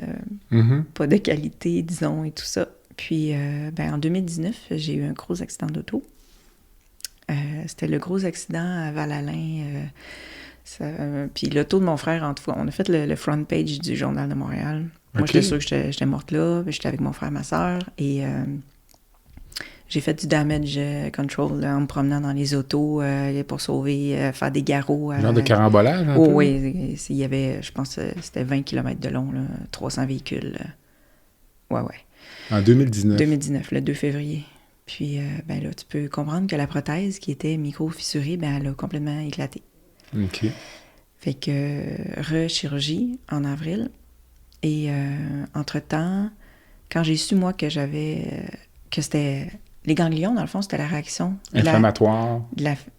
S1: pas de qualité, disons, et tout ça. Puis, en 2019, j'ai eu un gros accident d'auto. C'était le gros accident à Val-Alain. Puis l'auto de mon frère, en tout cas, on a fait le front page du Journal de Montréal. Moi, j'étais sûre que j'étais morte là. J'étais avec mon frère et ma sœur. Et j'ai fait du damage control là, en me promenant dans les autos pour sauver, faire des garrots.
S2: Genre de carambolage, un peu?
S1: Oui, il y avait, je pense, c'était 20 km de long, là, 300 véhicules. Ouais.
S2: En 2019?
S1: 2019, le 2 février. Puis, là, tu peux comprendre que la prothèse qui était micro-fissurée, elle a complètement éclaté.
S2: OK.
S1: Fait que rechirurgie en avril. Et entre-temps, quand j'ai su, moi, que que c'était... Les ganglions, dans le fond, c'était la réaction...
S2: Inflammatoire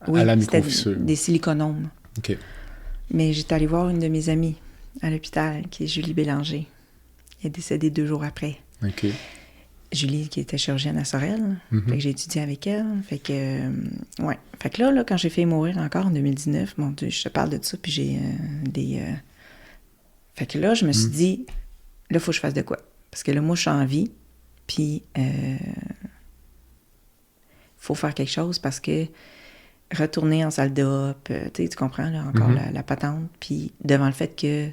S2: à la microfissure.
S1: C'était des siliconomes.
S2: OK.
S1: Mais j'étais allée voir une de mes amies à l'hôpital, qui est Julie Bélanger. Elle est décédée 2 jours après.
S2: OK.
S1: Julie, qui était chirurgienne à Sorel. Fait que j'ai étudié avec elle. Fait que, ouais. Fait que là, quand j'ai fait mourir encore en 2019, mon Dieu, je te parle de ça, puis j'ai des... Fait que là, je me suis dit, là, il faut que je fasse de quoi? Parce que là, moi, je suis en vie, puis faut faire quelque chose parce que retourner en salle d'op, tu comprends, là, encore la patente, puis devant le fait que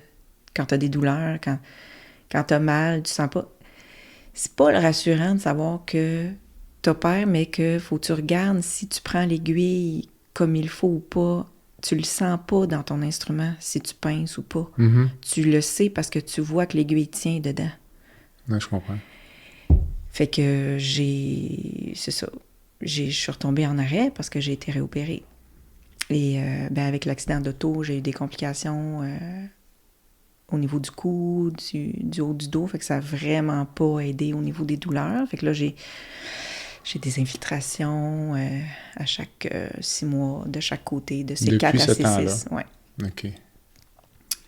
S1: quand t'as des douleurs, quand t'as mal, tu sens pas... C'est pas le rassurant de savoir que t'opères, mais que faut que tu regardes si tu prends l'aiguille comme il faut ou pas. Tu le sens pas dans ton instrument, si tu pinces ou pas. Tu le sais parce que tu vois que l'aiguille tient dedans.
S2: Ouais, je comprends.
S1: Fait que c'est ça. Je suis retombée en arrêt parce que j'ai été réopérée. Et avec l'accident d'auto, j'ai eu des complications au niveau du cou, du haut du dos. Fait que ça n'a vraiment pas aidé au niveau des douleurs. Fait que là, j'ai des infiltrations à chaque 6 mois, de chaque côté, de ces 4 à 6. Ouais.
S2: OK.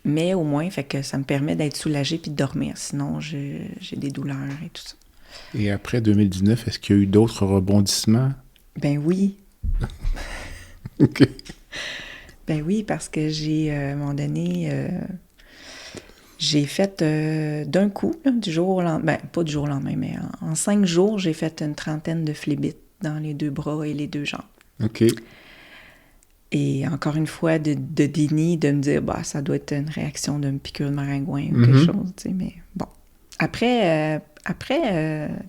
S1: Mais au moins, fait que ça me permet d'être soulagée puis de dormir. Sinon, j'ai des douleurs et tout ça.
S2: Et après 2019, est-ce qu'il y a eu d'autres rebondissements?
S1: Ben oui.
S2: OK.
S1: Ben oui, parce que à un moment donné... j'ai fait d'un coup, là, du jour au lendemain, pas du jour au lendemain, mais en 5 jours, j'ai fait une 30aine de phlébites dans les 2 bras et les 2 jambes.
S2: OK.
S1: Et encore une fois, de déni, de me dire, ça doit être une réaction d'une piqûre de maringouin ou quelque chose, tu sais, mais bon. Après,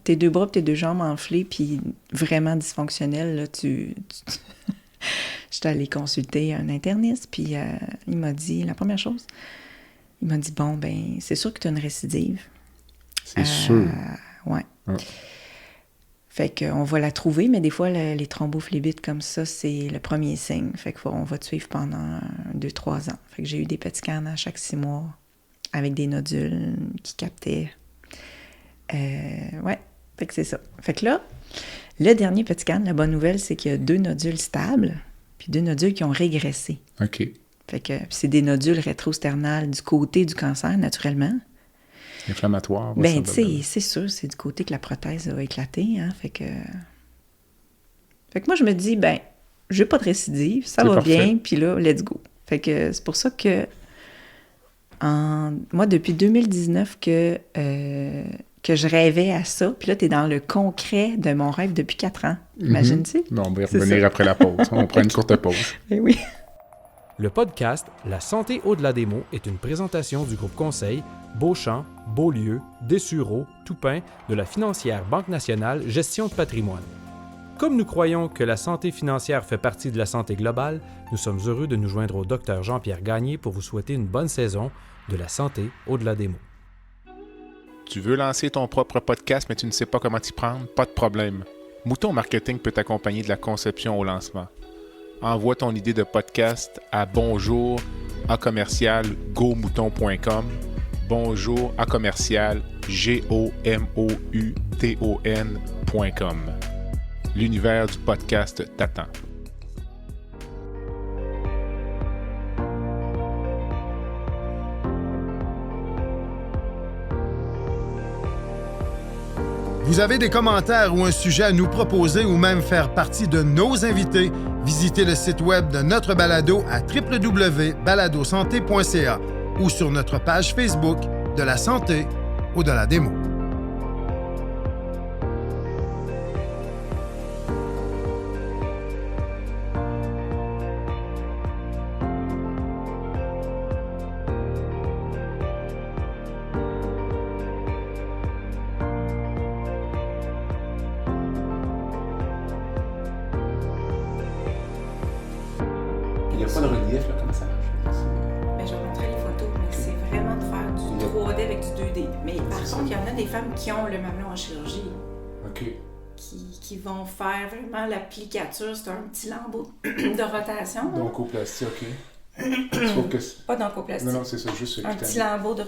S1: tes 2 bras et tes 2 jambes enflées, puis vraiment dysfonctionnelles, là, j'étais allée consulter un interniste, puis il m'a dit, la première chose, il m'a dit, bon, ben c'est sûr que tu as une récidive.
S2: C'est sûr.
S1: Ouais.
S2: Ah.
S1: Fait qu'on va la trouver, mais des fois, les thrombophlébites comme ça, c'est le premier signe. Fait qu'on va te suivre pendant 2-3 ans. Fait que j'ai eu des petits scans à chaque 6 mois avec des nodules qui captaient. Ouais, fait que c'est ça. Fait que là, le dernier petit scan, la bonne nouvelle, c'est qu'il y a 2 nodules stables, puis 2 nodules qui ont régressé.
S2: OK.
S1: Fait que c'est des nodules rétrosternales du côté du cancer, naturellement.
S2: Inflammatoire.
S1: Ben, tu sais, c'est sûr, c'est du côté que la prothèse a éclaté, hein, fait que moi, je me dis, ben, j'ai pas de récidive, ça va
S2: parfait.
S1: bien, puis là, let's go. Fait que c'est pour ça que, moi, depuis 2019 que je rêvais à ça, puis là, t'es dans le concret de mon rêve depuis 4 ans, imagine-tu?
S2: Bon, on va y
S1: C'est
S2: revenir
S1: ça.
S2: après la pause. On prend une courte pause.
S1: Ben oui.
S4: Le podcast La santé au-delà des mots est une présentation du groupe conseil Beauchamp, Beaulieu, Dessureau, Toupin de la financière Banque nationale Gestion de patrimoine. Comme nous croyons que la santé financière fait partie de la santé globale, nous sommes heureux de nous joindre au Dr Jean-Pierre Gagné pour vous souhaiter une bonne saison de la santé au-delà des mots.
S2: Tu veux lancer ton propre podcast, mais tu ne sais pas comment t'y prendre? Pas de problème. Mouton Marketing peut t'accompagner de la conception au lancement. Envoie ton idée de podcast à bonjour@gomouton.com. bonjour@gomouton.com. L'univers du podcast t'attend.
S3: Vous avez des commentaires ou un sujet à nous proposer ou même faire partie de nos invités, visitez le site web de notre balado à www.baladosanté.ca ou sur notre page Facebook de la santé au-delà des mots.
S2: Il n'y a pas de relief, là, comment ça marche?
S1: Ben, je vais montrer les photos, mais c'est vraiment de faire du 3D avec du 2D. Mais par contre, il y en a des femmes qui ont le mamelon en chirurgie,
S2: OK.
S1: qui vont faire vraiment l'applicature. C'est un petit lambeau de rotation.
S2: Donc, au plastique, OK. Sauf que
S1: Pas d'oncoplastie.
S2: non, c'est ça, juste
S1: Un petit lambeau de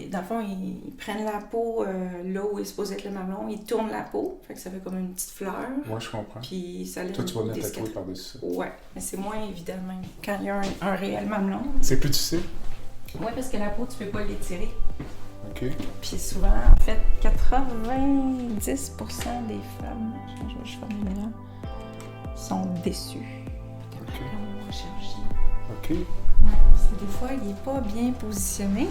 S1: dans le fond, ils prennent la peau là où est supposé être le mamelon, ils tournent la peau, fait que ça fait comme une petite fleur.
S2: Moi, je comprends.
S1: Puis ça
S2: Toi, tu vas venir
S1: des
S2: tatouer
S1: cicatrices.
S2: par-dessus ça.
S1: Ouais, mais c'est moins évident même quand il y a un réel mamelon.
S2: C'est plus difficile?
S1: Ouais, parce que la peau, tu peux pas l'étirer.
S2: OK.
S1: Puis souvent, en fait, 90% des femmes, je fais une lumière, sont déçues de mamelon en chirurgie.
S2: OK.
S1: Ouais, c'est des fois, il est pas bien positionné.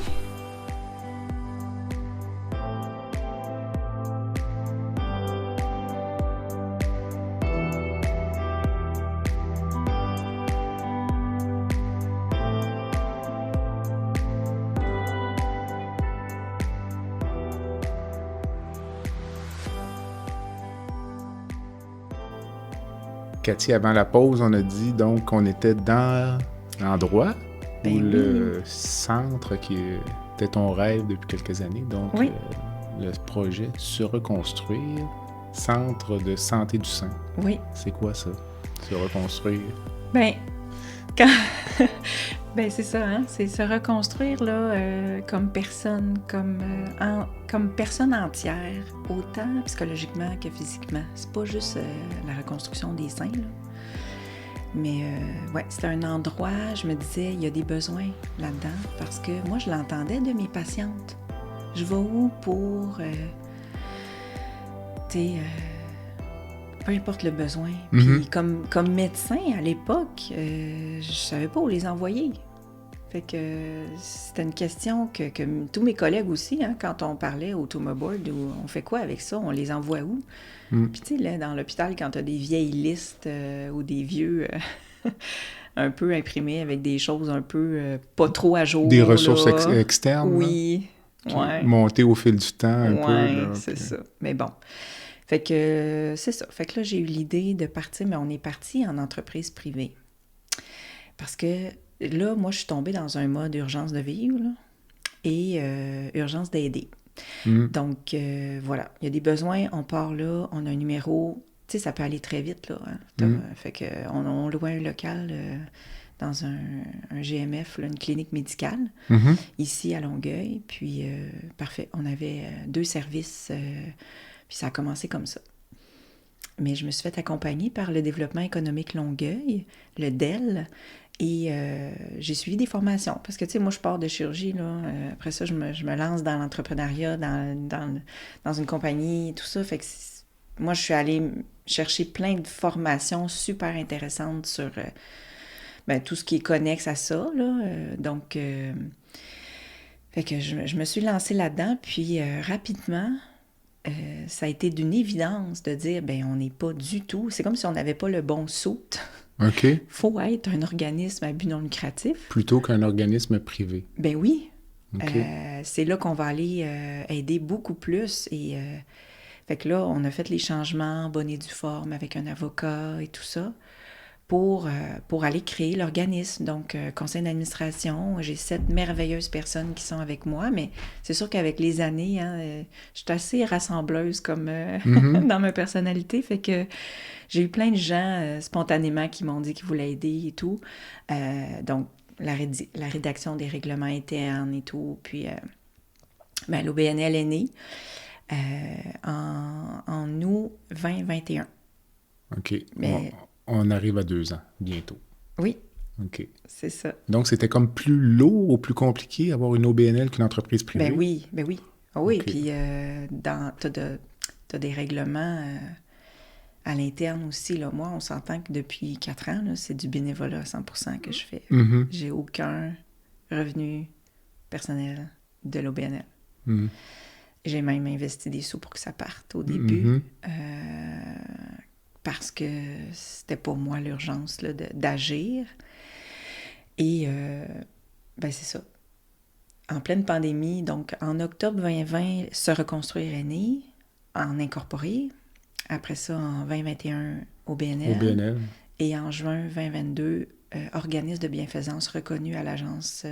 S2: Cathy, avant la pause, on a dit donc qu'on était dans l'endroit
S1: Ben
S2: où
S1: oui.
S2: le centre qui était ton rêve depuis quelques années, donc
S1: Oui.
S2: le projet Se reconstruire, centre de santé du sein.
S1: Oui.
S2: C'est quoi ça? Se reconstruire?
S1: Ben, quand... ben c'est ça, hein? C'est se reconstruire là, comme personne, comme personne entière, autant psychologiquement que physiquement. C'est pas juste la reconstruction des seins, là. Mais ouais, c'était un endroit, je me disais, il y a des besoins là-dedans, parce que moi, je l'entendais de mes patientes. Je vais où pour, tu sais, peu importe le besoin. Puis comme médecin à l'époque, je savais pas où les envoyer. Fait que c'était une question que tous mes collègues aussi, hein, quand on parlait au Tumor Board, on fait quoi avec ça? On les envoie où? Puis tu sais, là, dans l'hôpital, quand tu as des vieilles listes ou des vieux un peu imprimés avec des choses un peu pas trop à jour.
S2: Des ressources
S1: là.
S2: externes?
S1: Oui.
S2: Là,
S1: Ouais.
S2: montées au fil du temps un peu.
S1: Ouais,
S2: Là,
S1: c'est
S2: puis-
S1: ça. Mais bon. Fait que c'est ça. Fait que là, j'ai eu l'idée de partir, mais on est parti en entreprise privée. Parce que là, moi, je suis tombée dans un mode urgence de vivre là, et urgence d'aider. Donc, voilà, il y a des besoins, on part là, on a un numéro, tu sais, ça peut aller très vite, là. Hein. Fait qu'on loue un local dans un GMF, là, une clinique médicale, ici à Longueuil, puis parfait, on avait 2 services, puis ça a commencé comme ça. Mais je me suis fait accompagner par le développement économique Longueuil, le DEL, et j'ai suivi des formations. Parce que, tu sais, moi, je pars de chirurgie, là. Après ça, je me lance dans l'entrepreneuriat, dans une compagnie, tout ça. Fait que moi, je suis allée chercher plein de formations super intéressantes sur tout ce qui est connexe à ça, là. Donc, fait que je me suis lancée là-dedans, puis rapidement... ça a été d'une évidence de dire, on n'est pas du tout... C'est comme si on n'avait pas le bon saut.
S2: OK.
S1: Faut être un organisme à but non lucratif.
S2: Plutôt qu'un organisme privé.
S1: Ben oui.
S2: Okay.
S1: C'est là qu'on va aller aider beaucoup plus. Et fait que là, on a fait les changements en bonne et due forme avec un avocat et tout ça pour aller créer l'organisme. Donc, conseil d'administration, j'ai 7 merveilleuses personnes qui sont avec moi, mais c'est sûr qu'avec les années, je suis assez rassembleuse comme dans ma personnalité, fait que j'ai eu plein de gens spontanément qui m'ont dit qu'ils voulaient aider et tout. Donc, la rédaction des règlements internes et tout, puis l'OBNL est née en août 2021.
S2: OK.
S1: Mais...
S2: On arrive à 2 ans, bientôt.
S1: Oui.
S2: OK.
S1: C'est ça.
S2: Donc, c'était comme plus lourd ou plus compliqué avoir une OBNL qu'une entreprise privée?
S1: Ben oui. Ah oui,
S2: Okay.
S1: puis t'as des règlements à l'interne aussi. Là. Moi, on s'entend que depuis 4 ans, là, c'est du bénévolat à 100% que je fais. J'ai aucun revenu personnel de l'OBNL. J'ai même investi des sous pour que ça parte au début. Parce que c'était pour moi l'urgence là, d'agir. Et c'est ça. En pleine pandémie, donc en octobre 2020, Se reconstruire est né, en incorporé. Après ça, en 2021, OBNL. Et en juin 2022, organisme de bienfaisance reconnu à l'Agence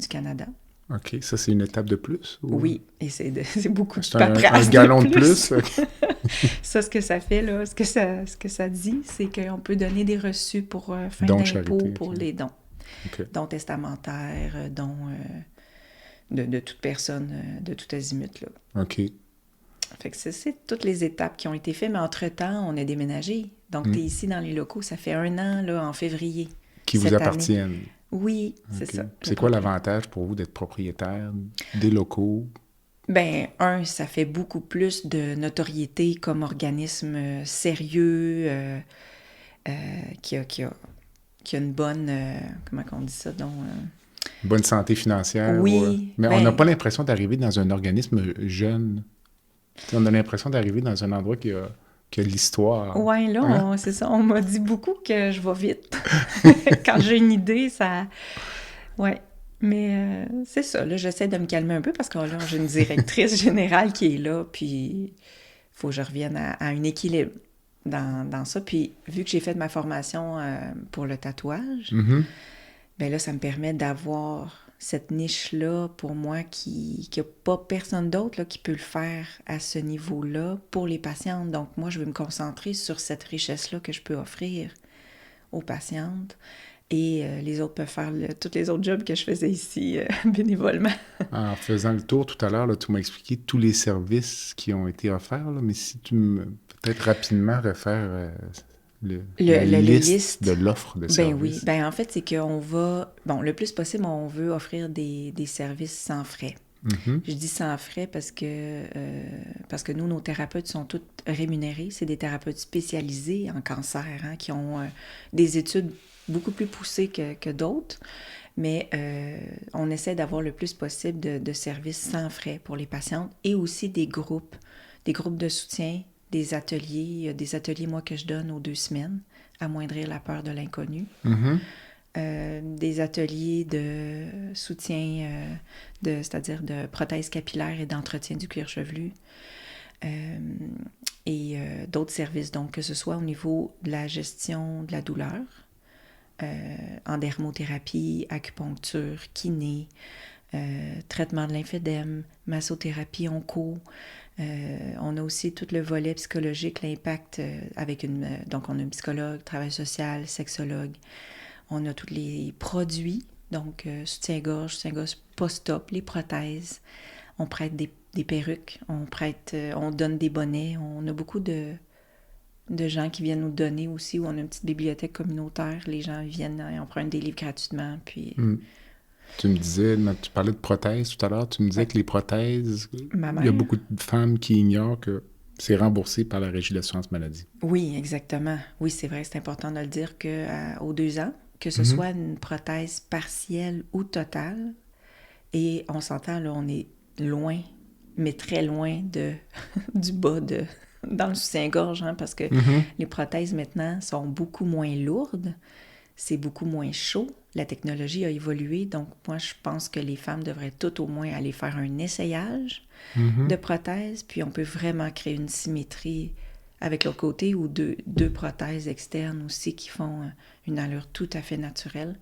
S1: du Canada.
S2: OK. Ça, c'est une étape de plus? Ou...
S1: Oui, et c'est beaucoup de
S2: paperasse. Un galon de plus. Okay.
S1: Ça, ce que ça fait, là, ce que ça dit, c'est qu'on peut donner des reçus pour fin d'impôt pour les dons.
S2: Okay.
S1: Dons testamentaires, dons de toute personne, de tout azimut, là.
S2: OK.
S1: Fait que c'est toutes les étapes qui ont été faites, mais entre-temps, on a déménagé. Donc, tu es ici dans les locaux, ça fait 1 an, là, en février.
S2: Qui vous appartiennent.
S1: Année. Oui, c'est ça.
S2: C'est quoi l'avantage pour vous d'être propriétaire des locaux?
S1: Ça fait beaucoup plus de notoriété comme organisme sérieux, qui a une bonne... comment on dit ça? Donc,
S2: bonne santé financière.
S1: Oui.
S2: Mais on n'a pas l'impression d'arriver dans un organisme jeune. T'sais, on a l'impression d'arriver dans un endroit qui a de l'histoire.
S1: Oui, là, c'est ça. On m'a dit beaucoup que je vais vite. Quand j'ai une idée, ça... Ouais. Mais c'est ça, là, j'essaie de me calmer un peu parce que là, j'ai une directrice générale qui est là, puis il faut que je revienne à un équilibre dans ça. Puis vu que j'ai fait ma formation pour le tatouage, là, ça me permet d'avoir cette niche-là pour moi qui n'a pas personne d'autre là, qui peut le faire à ce niveau-là pour les patientes. Donc moi, je vais me concentrer sur cette richesse-là que je peux offrir aux patientes. Et les autres peuvent faire tous les autres jobs que je faisais ici bénévolement. En
S2: faisant le tour tout à l'heure, là, tu m'as expliqué tous les services qui ont été offerts, là, mais si tu me peut-être rapidement refaire la liste de l'offre de services.
S1: Oui, en fait, c'est qu'on va... Bon, le plus possible, on veut offrir des services sans frais. Je dis sans frais parce que nous, nos thérapeutes sont tous rémunérés. C'est des thérapeutes spécialisés en cancer, qui ont des études beaucoup plus poussées que d'autres. Mais on essaie d'avoir le plus possible de services sans frais pour les patientes et aussi des groupes de soutien, des ateliers, moi, que je donne aux 2 semaines, amoindrir la peur de l'inconnu. Des ateliers de soutien, c'est-à-dire de prothèse capillaire et d'entretien du cuir chevelu. Et d'autres services, donc que ce soit au niveau de la gestion de la douleur, en dermothérapie, acupuncture, kiné, traitement de lymphédème, massothérapie onco. On a aussi tout le volet psychologique, l'impact avec donc on a un psychologue, travail social, sexologue. On a tous les produits, donc soutien-gorge post-op, les prothèses. On prête des perruques, on donne des bonnets. On a beaucoup de gens qui viennent nous donner aussi, où on a une petite bibliothèque communautaire. Les gens viennent et on prend des livres gratuitement. Puis...
S2: Tu me disais, tu parlais de prothèses tout à l'heure, tu me disais que les prothèses, il y a beaucoup de femmes qui ignorent que c'est remboursé par la Régie d'assurance maladie.
S1: Oui, exactement. Oui, c'est vrai, c'est important de le dire qu'aux 2 ans, que ce soit une prothèse partielle ou totale, et on s'entend, là, on est loin, mais très loin du bas dans le soutien-gorge, hein, parce que les prothèses maintenant sont beaucoup moins lourdes, c'est beaucoup moins chaud, la technologie a évolué, donc moi je pense que les femmes devraient toutes au moins aller faire un essayage de prothèses, puis on peut vraiment créer une symétrie avec l'autre côté, ou deux prothèses externes aussi qui font une allure tout à fait naturelle,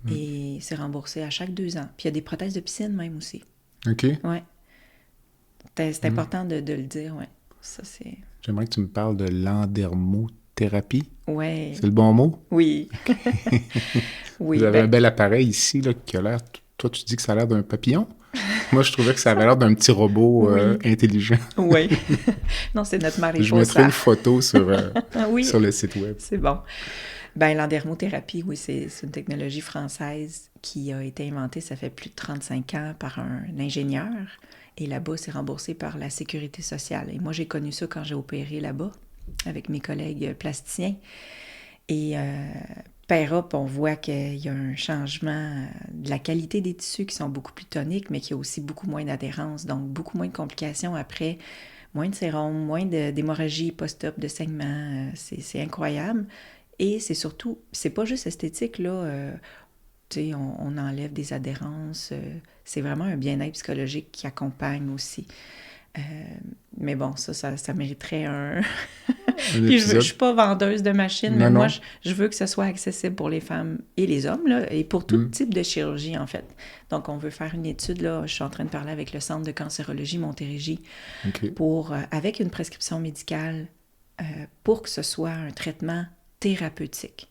S1: et c'est remboursé à chaque 2 ans. Puis il y a des prothèses de piscine même aussi.
S2: OK.
S1: Ouais. C'est important de le dire, ouais. Ça, c'est...
S2: J'aimerais que tu me parles de l'endermothérapie.
S1: Ouais.
S2: C'est le bon mot?
S1: Oui. Oui.
S2: Vous avez un bel appareil ici là, qui a l'air... Toi, tu dis que ça a l'air d'un papillon? Moi, je trouvais que ça avait l'air d'un petit robot intelligent.
S1: Oui. Non, c'est notre mariposa.
S2: Je mettrai une photo sur le site web.
S1: C'est bon. Ben, l'endermothérapie, oui, c'est une technologie française qui a été inventée, ça fait plus de 35 ans, par un ingénieur. Et là-bas, c'est remboursé par la Sécurité sociale. Et moi, j'ai connu ça quand j'ai opéré là-bas, avec mes collègues plasticiens. Et pair up, on voit qu'il y a un changement de la qualité des tissus qui sont beaucoup plus toniques, mais qui a aussi beaucoup moins d'adhérence, donc beaucoup moins de complications après, moins de sérum, moins d'hémorragie post-op, de saignement. C'est incroyable. Et c'est surtout, c'est pas juste esthétique, là. Tu sais, on enlève des adhérences. C'est vraiment un bien-être psychologique qui accompagne aussi. Mais bon, ça mériterait un... Puis je suis pas vendeuse de machines, mais moi, je veux que ce soit accessible pour les femmes et les hommes, là, et pour tout type de chirurgie, en fait. Donc, on veut faire une étude, là. Je suis en train de parler avec le Centre de cancérologie Montérégie pour, avec une prescription médicale, pour que ce soit un traitement thérapeutique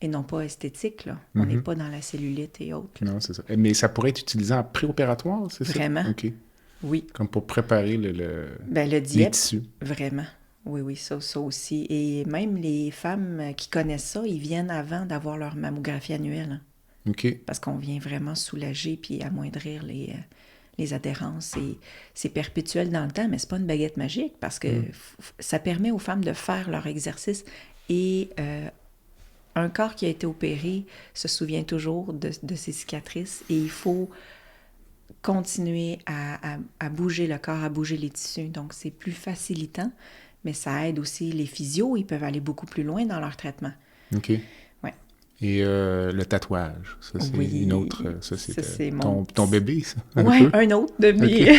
S1: et non pas esthétique, là. On n'est pas dans la cellulite et autres.
S2: Non, c'est ça. Mais ça pourrait être utilisé en préopératoire, c'est ça?
S1: Vraiment.
S2: OK.
S1: Oui.
S2: Comme pour préparer le
S1: DIEP,
S2: les tissus.
S1: Vraiment. Oui, ça aussi. Et même les femmes qui connaissent ça, ils viennent avant d'avoir leur mammographie annuelle. Hein.
S2: OK.
S1: Parce qu'on vient vraiment soulager puis amoindrir les adhérences. Et c'est perpétuel dans le temps, mais c'est pas une baguette magique parce que ça permet aux femmes de faire leur exercice. Et un corps qui a été opéré se souvient toujours de ses cicatrices, et il faut continuer à bouger le corps, à bouger les tissus. Donc, c'est plus facilitant, mais ça aide aussi les physios. Ils peuvent aller beaucoup plus loin dans leur traitement.
S2: OK.
S1: Ouais.
S2: Et le tatouage, ça, c'est une autre... Ça, c'est ton bébé, ça?
S1: Oui, un autre de mes...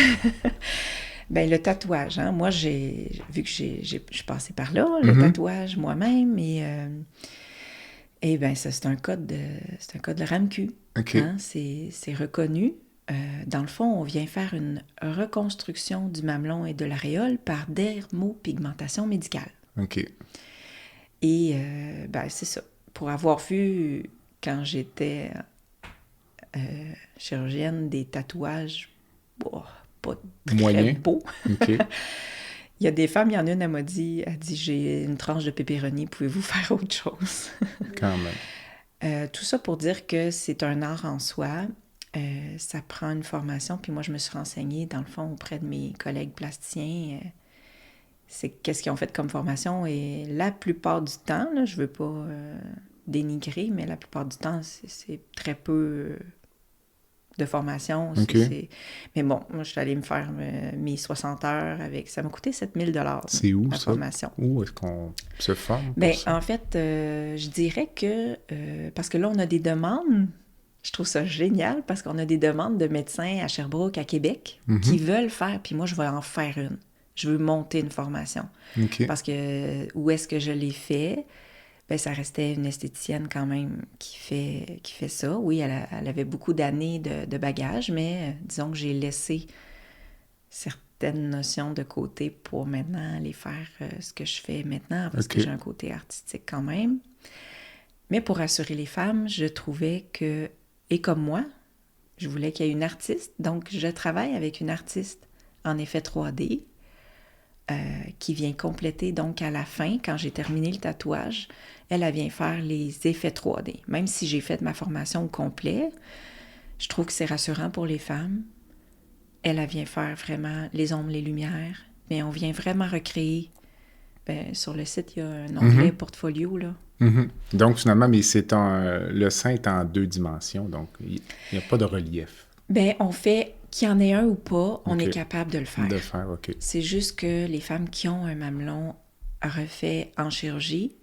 S1: Bien, le tatouage, hein. Moi, vu que je suis passée par là, le tatouage moi-même, et bien, ça, c'est un code de RAMQ.
S2: OK.
S1: Hein? C'est reconnu. Dans le fond, on vient faire une reconstruction du mamelon et de l'aréole par dermopigmentation médicale.
S2: OK.
S1: Et, ben, c'est ça. Pour avoir vu, quand j'étais chirurgienne, des tatouages pas très beaux.
S2: OK.
S1: Il y a des femmes, il y en a une, elle dit, j'ai une tranche de pepperoni, pouvez-vous faire autre chose?
S2: Quand même.
S1: Tout ça pour dire que c'est un art en soi. Ça prend une formation, puis moi, je me suis renseignée, dans le fond, auprès de mes collègues plasticiens. C'est qu'est-ce qu'ils ont fait comme formation, et la plupart du temps, là, je veux pas dénigrer, mais la plupart du temps, c'est très peu de formation.
S2: Okay.
S1: Mais bon, moi, je suis allée me faire mes 60 heures avec... Ça m'a coûté 7 000 $.
S2: C'est où,
S1: la
S2: ça?
S1: formation.
S2: Où est-ce qu'on se forme?
S1: Bien, en fait, je dirais que... parce que là, on a des demandes. Je trouve ça génial parce qu'on a des demandes de médecins à Sherbrooke, à Québec, qui veulent faire, puis moi, je vais en faire une. Je veux monter une formation.
S2: Okay.
S1: Parce que où est-ce que je l'ai fait? ben, ça restait une esthéticienne quand même qui fait ça. Oui, elle avait beaucoup d'années de bagages, mais disons que j'ai laissé certaines notions de côté pour maintenant aller faire ce que je fais maintenant, parce que j'ai un côté artistique quand même. Mais pour rassurer les femmes, je trouvais que, et comme moi, je voulais qu'il y ait une artiste. Donc, je travaille avec une artiste en effet 3D qui vient compléter, donc à la fin, quand j'ai terminé le tatouage, elle vient faire les effets 3D. Même si j'ai fait ma formation au complet, je trouve que c'est rassurant pour les femmes. Elle vient faire vraiment les ombres, les lumières, mais on vient vraiment recréer. Ben, sur le site, il y a un onglet portfolio, là.
S2: Donc, finalement, mais le sein est en 2 dimensions, donc il n'y a pas de relief.
S1: Ben, on fait, qu'il y en ait un ou pas, on est capable de le faire.
S2: De le faire, OK.
S1: C'est juste que les femmes qui ont un mamelon refait en chirurgie,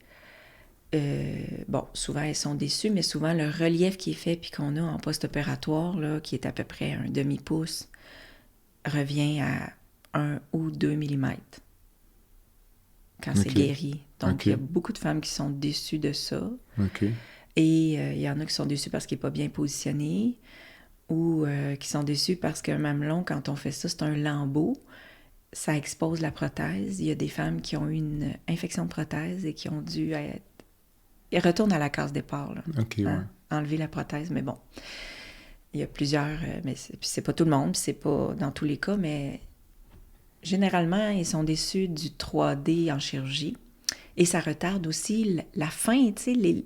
S1: souvent elles sont déçues, mais souvent le relief qui est fait puis qu'on a en post-opératoire, là, qui est à peu près un demi-pouce, revient à 1 ou 2 millimètres quand c'est guéri. Donc, il y a beaucoup de femmes qui sont déçues de ça. Et il y en a qui sont déçues parce qu'il n'est pas bien positionné ou qui sont déçues parce qu'un mamelon, quand on fait ça, c'est un lambeau. Ça expose la prothèse. Il y a des femmes qui ont eu une infection de prothèse et qui ont dû être... Ils retournent à la case départ, là, enlever la prothèse. Mais bon, il y a plusieurs... mais c'est pas tout le monde, c'est pas dans tous les cas, mais généralement, ils sont déçus du 3D en chirurgie. Et ça retarde aussi la fin, tu sais,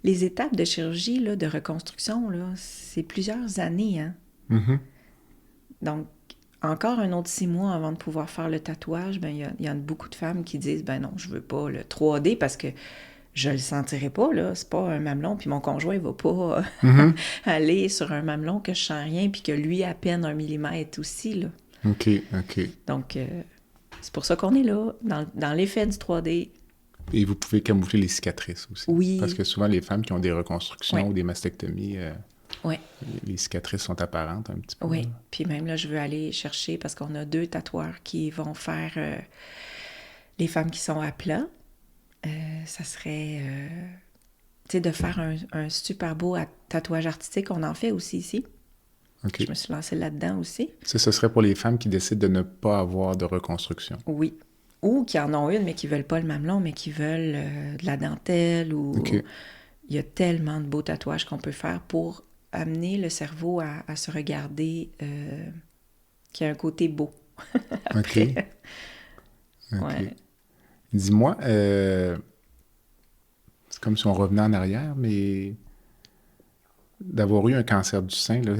S1: les étapes de chirurgie, là, de reconstruction, là, c'est plusieurs années, hein. Donc, encore un autre 6 mois avant de pouvoir faire le tatouage, ben il y a beaucoup de femmes qui disent, ben non, je veux pas le 3D parce que je le sentirai pas, là, c'est pas un mamelon, puis mon conjoint, il va pas aller sur un mamelon que je sens rien, puis que lui, à peine 1 millimètre aussi, là.
S2: OK.
S1: Donc, c'est pour ça qu'on est là, dans l'effet du 3D.
S2: Et vous pouvez camoufler les cicatrices aussi.
S1: Oui.
S2: Parce que souvent, les femmes qui ont des reconstructions ou des mastectomies, les cicatrices sont apparentes un petit peu.
S1: Oui, puis même là, je veux aller chercher, parce qu'on a 2 tatoueurs qui vont faire les femmes qui sont à plat. Ça serait, tu sais, de faire un super beau tatouage artistique. On en fait aussi ici.
S2: Okay.
S1: Je me suis lancée là-dedans aussi.
S2: Ça, ce serait pour les femmes qui décident de ne pas avoir de reconstruction.
S1: Oui. Ou qui en ont une, mais qui ne veulent pas le mamelon, mais qui veulent de la dentelle. Ou il y a tellement de beaux tatouages qu'on peut faire pour amener le cerveau à se regarder, qui a un côté beau.
S2: OK.
S1: Ouais.
S2: Dis-moi, c'est comme si on revenait en arrière, mais d'avoir eu un cancer du sein, là,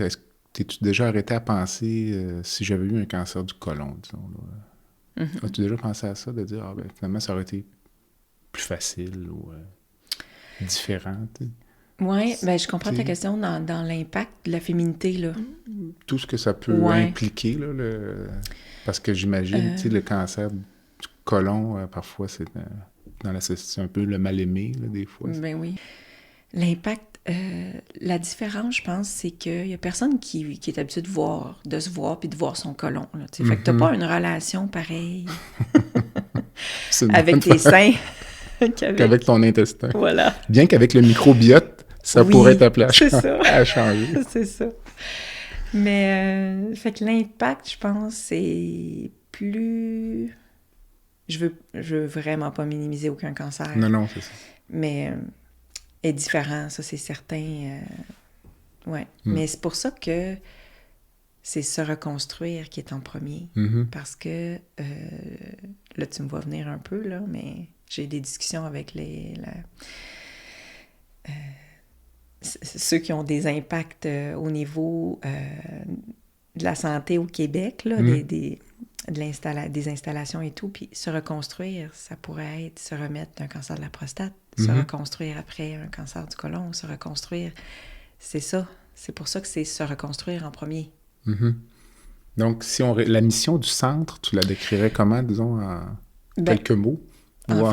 S2: t'es-tu déjà arrêté à penser si j'avais eu un cancer du côlon, disons, là? As-tu déjà pensé à ça, de dire, finalement, ça aurait été plus facile ou différent?
S1: Oui, ben je comprends ta question dans l'impact de la féminité, là.
S2: Tout ce que ça peut impliquer, là, parce que j'imagine, tu sais, le cancer du côlon, parfois, c'est dans la société un peu le mal-aimé, là, des fois.
S1: Ben oui. L'impact, la différence, je pense, c'est qu'il y a personne qui est habitué de se voir puis de voir son côlon, là, tu sais. Fait que t'as pas une relation pareille avec tes seins
S2: qu'avec ton intestin.
S1: Voilà.
S2: Bien qu'avavec le microbiote, ça pourrait être appelé à changer.
S1: C'est ça. Mais, fait que l'impact, je pense, c'est plus... Je veux vraiment pas minimiser aucun cancer.
S2: Non, c'est ça.
S1: Mais est différent, ça, c'est certain. Ouais. Mais c'est pour ça que c'est se reconstruire qui est en premier. Parce que, là, tu me vois venir un peu, là, mais j'ai des discussions avec ceux qui ont des impacts au niveau de la santé au Québec, là, des installations et tout. Puis se reconstruire, ça pourrait être se remettre d'un cancer de la prostate, se reconstruire après un cancer du côlon, se reconstruire. C'est ça. C'est pour ça que c'est se reconstruire en premier.
S2: Donc, si la mission du centre, tu la décrirais comment, disons, en quelques mots?
S1: En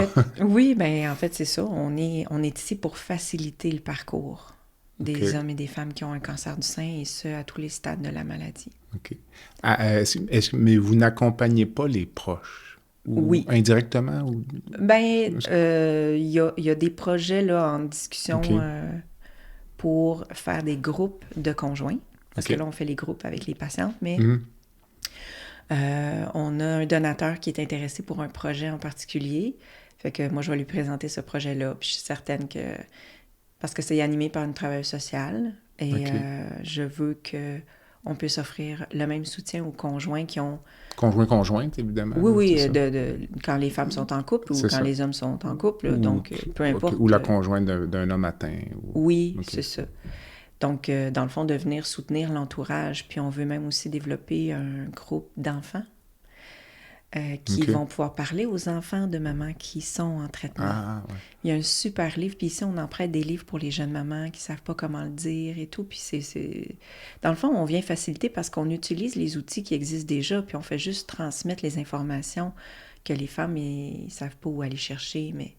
S1: fait, c'est ça. On est ici pour faciliter le parcours des hommes et des femmes qui ont un cancer du sein, et ce, à tous les stades de la maladie.
S2: OK. Mais vous n'accompagnez pas les proches?
S1: Oui.
S2: Indirectement? Ou...
S1: Ben, il y a des projets là, en discussion pour faire des groupes de conjoints. Parce que là, on fait les groupes avec les patientes, mais on a un donateur qui est intéressé pour un projet en particulier. Fait que moi, je vais lui présenter ce projet-là. Puis je suis certaine que... Parce que c'est animé par une travailleuse sociale. Et je veux qu'on puisse offrir le même soutien aux conjoints qui ont...
S2: Conjointe, évidemment.
S1: Oui, quand les femmes sont en couple ou quand les hommes sont en couple. Là, donc, peu importe.
S2: Ou la conjointe d'un homme atteint.
S1: Oui, c'est ça. Donc, dans le fond, de venir soutenir l'entourage. Puis on veut même aussi développer un groupe d'enfants qui vont pouvoir parler aux enfants de mamans qui sont en traitement. Il y a un super livre. Puis ici, on en prête des livres pour les jeunes mamans qui ne savent pas comment le dire et tout. Puis dans le fond, on vient faciliter parce qu'on utilise les outils qui existent déjà. Puis on fait juste transmettre les informations que les femmes, ils ne savent pas où aller chercher. Mais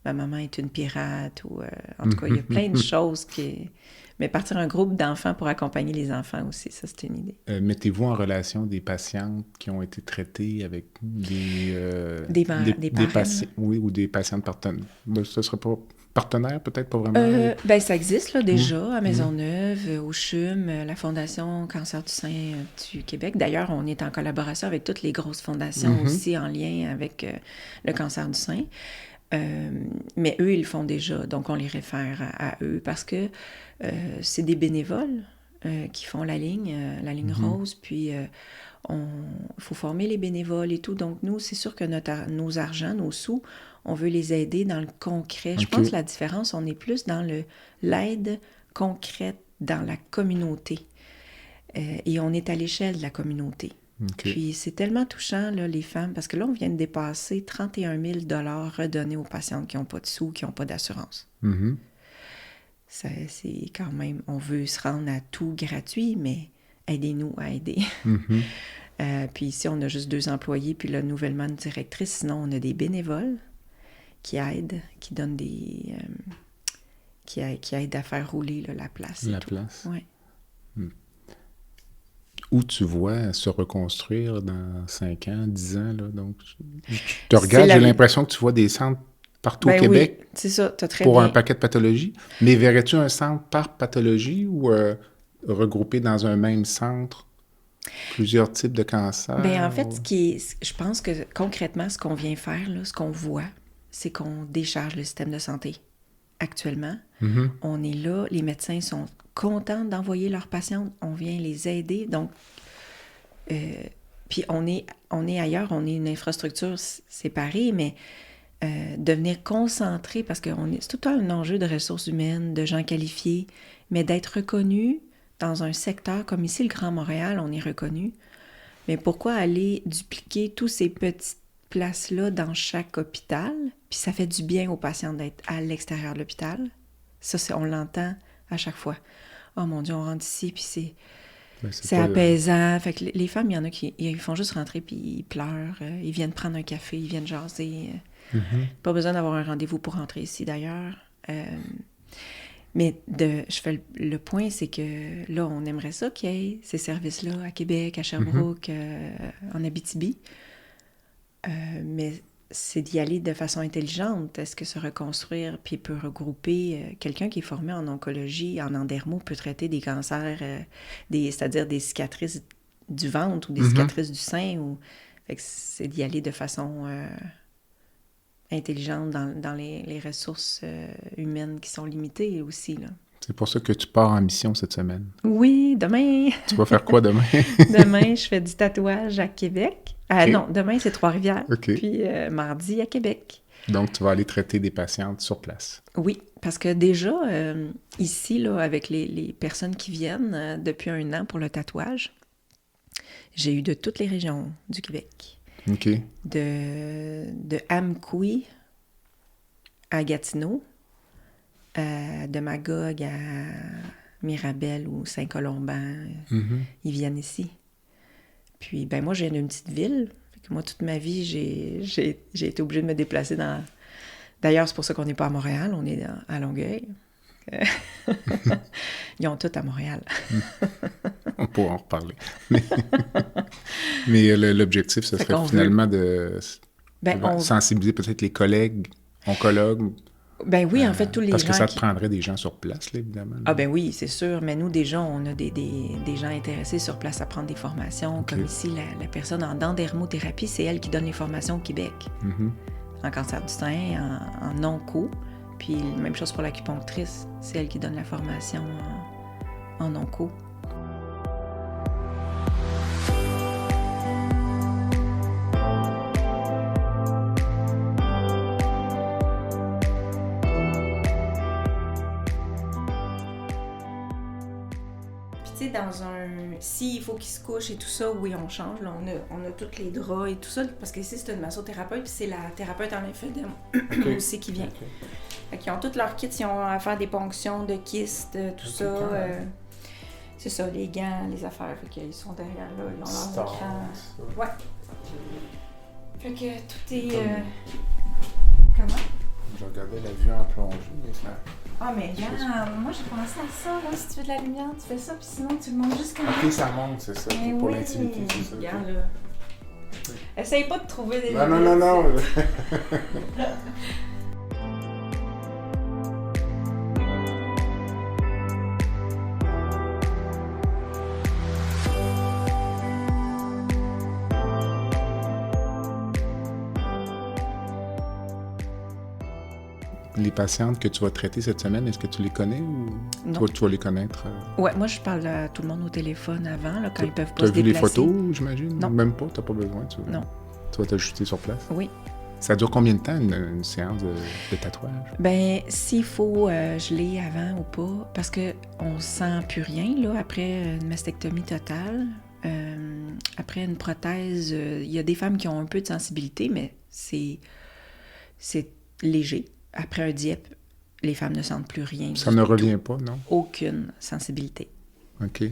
S1: ma maman est une pirate ou... en tout cas, il y a plein de choses qui... Mais partir un groupe d'enfants pour accompagner les enfants aussi, ça, c'est une idée.
S2: Mettez-vous en relation des patientes qui ont été traitées avec des patients, oui, ou des patientes partenaires. Ce ne serait pas partenaire, peut-être, pas vraiment?
S1: Ben, ça existe là, déjà, à Maisonneuve, au CHUM, la Fondation Cancer du sein du Québec. D'ailleurs, on est en collaboration avec toutes les grosses fondations aussi en lien avec le cancer du sein. Mais eux, ils le font déjà, donc on les réfère à eux parce que c'est des bénévoles qui font la ligne rose, puis il faut former les bénévoles et tout. Donc nous, c'est sûr que nos argents, nos sous, on veut les aider dans le concret. Je pense que la différence, on est plus dans l'aide concrète dans la communauté. Et on est à l'échelle de la communauté. Puis c'est tellement touchant, là, les femmes, parce que là, on vient de dépasser 31 000 $ redonnés aux patientes qui n'ont pas de sous, qui n'ont pas d'assurance. C'est quand même... On veut se rendre à tout gratuit, mais aidez-nous à aider. Puis ici, on a juste 2 employés, puis là, nouvellement une directrice. Sinon, on a des bénévoles qui aident, qui donnent des... qui aident à faire rouler là, la place.
S2: La place.
S1: Oui.
S2: Où tu vois se reconstruire dans 5 ans, 10 ans, là, donc je te regarde, j'ai l'impression que tu vois des centres partout au Québec.
S1: Oui, c'est ça, t'as très
S2: pour
S1: bien.
S2: un paquet de pathologies. Mais verrais-tu un centre par pathologie ou regroupé dans un même centre plusieurs types de cancers?
S1: Bien, en fait, je pense que concrètement, ce qu'on vient faire, là, ce qu'on voit, c'est qu'on décharge le système de santé. Actuellement, on est là, les médecins sont contents d'envoyer leurs patientes, on vient les aider, donc puis on est ailleurs, on est une infrastructure séparée, mais de venir concentrer, parce que c'est tout le temps un enjeu de ressources humaines, de gens qualifiés, mais d'être reconnu dans un secteur comme ici, le Grand Montréal, on est reconnu, mais pourquoi aller dupliquer tous ces petites places-là dans chaque hôpital, puis ça fait du bien aux patients d'être à l'extérieur de l'hôpital. Ça, on l'entend à chaque fois. Oh mon Dieu, on rentre ici, puis c'est apaisant. Fait que les femmes, il y en a qui ils font juste rentrer, puis ils pleurent, ils viennent prendre un café, ils viennent jaser. Pas besoin d'avoir un rendez-vous pour rentrer ici, d'ailleurs. Mais je fais le point, c'est que là, on aimerait ça qu'il y ait ces services-là à Québec, à Sherbrooke, en Abitibi. Mais c'est d'y aller de façon intelligente. Est-ce que se reconstruire puis peut regrouper quelqu'un qui est formé en oncologie, en endermo, peut traiter des cancers, c'est-à-dire des cicatrices du ventre ou des cicatrices du sein. Fait que c'est d'y aller de façon intelligente dans les ressources humaines qui sont limitées aussi, là. C'est
S2: pour ça que tu pars en mission cette semaine.
S1: Oui, demain.
S2: Tu vas faire quoi demain?
S1: Demain, je fais du tatouage à Québec. Non, demain, c'est Trois-Rivières. Puis mardi, à Québec.
S2: Donc, tu vas aller traiter des patientes sur place.
S1: Oui, parce que déjà, ici, là, avec les personnes qui viennent depuis 1 an pour le tatouage, j'ai eu de toutes les régions du Québec. De Amqui à Gatineau, de Magog à Mirabel ou Saint-Colomban, ils viennent ici. Puis, ben moi, je viens d'une petite ville. Fait que moi, toute ma vie, j'ai été obligée de me déplacer dans... D'ailleurs, c'est pour ça qu'on n'est pas à Montréal, on est à Longueuil. Ils ont tout à Montréal.
S2: On pourra en reparler. Mais l'objectif, ce serait finalement Sensibiliser peut-être les collègues, oncologues.
S1: Ben oui, en fait, tous les gens...
S2: Parce que ça te prendrait des gens sur place, là, évidemment.
S1: Ah ben oui, c'est sûr. Mais nous, déjà, on a des gens intéressés sur place à prendre des formations.
S2: Okay.
S1: Comme ici, la personne en dendrothérapie, c'est elle qui donne les formations au Québec. En cancer du sein, en onco. Puis même chose pour l'acupunctrice. C'est elle qui donne la formation en onco. S'il faut qu'il se couche et tout ça, oui, on change. Là, on a tous les draps et tout ça, parce que ici, c'est une massothérapeute, puis c'est la thérapeute en lymphédème aussi qui vient. Fait qu'ils ont tous leurs kits, ils ont à faire des ponctions de kystes, tout ça. C'est ça, les gants, les affaires. Fait qu'ils sont derrière là, ils ont leur écran. Ouais. Fait que tout est... Comment?
S2: Je regardais la vue en plongée, mais ça...
S1: Ah, mais regarde, moi j'ai pensé à ça, là, si tu veux de la lumière, tu fais ça, puis sinon tu le montes juste comme ça.
S2: Ok, ça monte, c'est ça,
S1: mais
S2: pour
S1: oui,
S2: l'intimité, c'est ça.
S1: Regarde, là. Essaye pas de trouver des...
S2: Non. Les patientes que tu vas traiter cette semaine, est-ce que tu les connais ou
S1: non.
S2: Tu vas les connaître?
S1: Ouais, moi je parle à tout le monde au téléphone avant, là, quand ils peuvent pas se déplacer.
S2: Tu as vu les photos, j'imagine?
S1: Non.
S2: Même pas, t'as pas besoin?
S1: Non.
S2: Tu vas t'ajuster sur place?
S1: Oui.
S2: Ça dure combien de temps, une séance de tatouage?
S1: Ben, s'il faut geler avant ou pas, parce qu'on sent plus rien, là, après une mastectomie totale. Après une prothèse, il y a des femmes qui ont un peu de sensibilité, mais c'est léger. Après un DIEP, les femmes ne sentent plus rien.
S2: Ça ne revient pas, non?
S1: Aucune sensibilité.
S2: OK.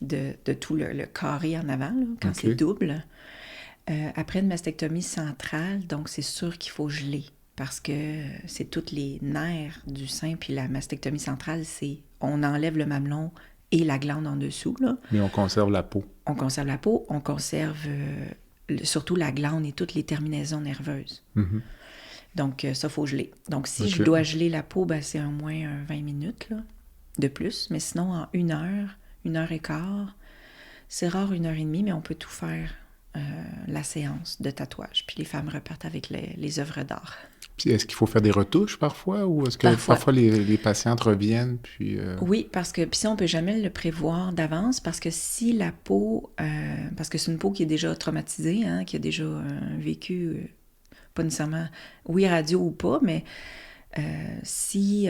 S1: De tout le carré en avant, là, quand c'est double. Après une mastectomie centrale, donc c'est sûr qu'il faut geler parce que c'est tous les nerfs du sein, puis la mastectomie centrale, c'est on enlève le mamelon et la glande en dessous, là.
S2: Mais on conserve la peau.
S1: On conserve la peau, on conserve surtout la glande et toutes les terminaisons nerveuses.
S2: Mm-hmm.
S1: Donc, ça, il faut geler. Donc, si je dois geler la peau, ben, c'est au moins 20 minutes là, de plus. Mais sinon, en 1 heure et quart, c'est rare 1 heure et demie, mais on peut tout faire la séance de tatouage. Puis les femmes repartent avec les œuvres d'art.
S2: Puis est-ce qu'il faut faire des retouches parfois ou est-ce que parfois les patientes reviennent? Puis
S1: Oui, parce que puis ça, on ne peut jamais le prévoir d'avance parce que si la peau... parce que c'est une peau qui est déjà traumatisée, hein, qui a déjà vécu... pas nécessairement, oui, radio ou pas, mais s'il y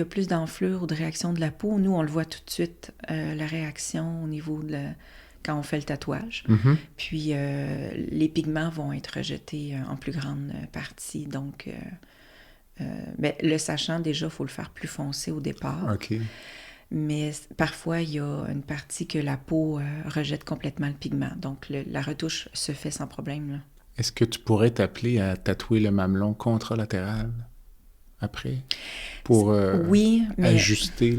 S1: a plus d'enflure ou de réaction de la peau, nous, on le voit tout de suite, la réaction au niveau de quand on fait le tatouage.
S2: Mm-hmm.
S1: Puis, les pigments vont être rejetés en plus grande partie. Donc, ben, le sachant, déjà, il faut le faire plus foncé au départ.
S2: OK.
S1: Mais parfois, il y a une partie que la peau rejette complètement le pigment. Donc, la retouche se fait sans problème, là.
S2: Est-ce que tu pourrais t'appeler à tatouer le mamelon contralatéral après? Pour
S1: oui, mais...
S2: ajuster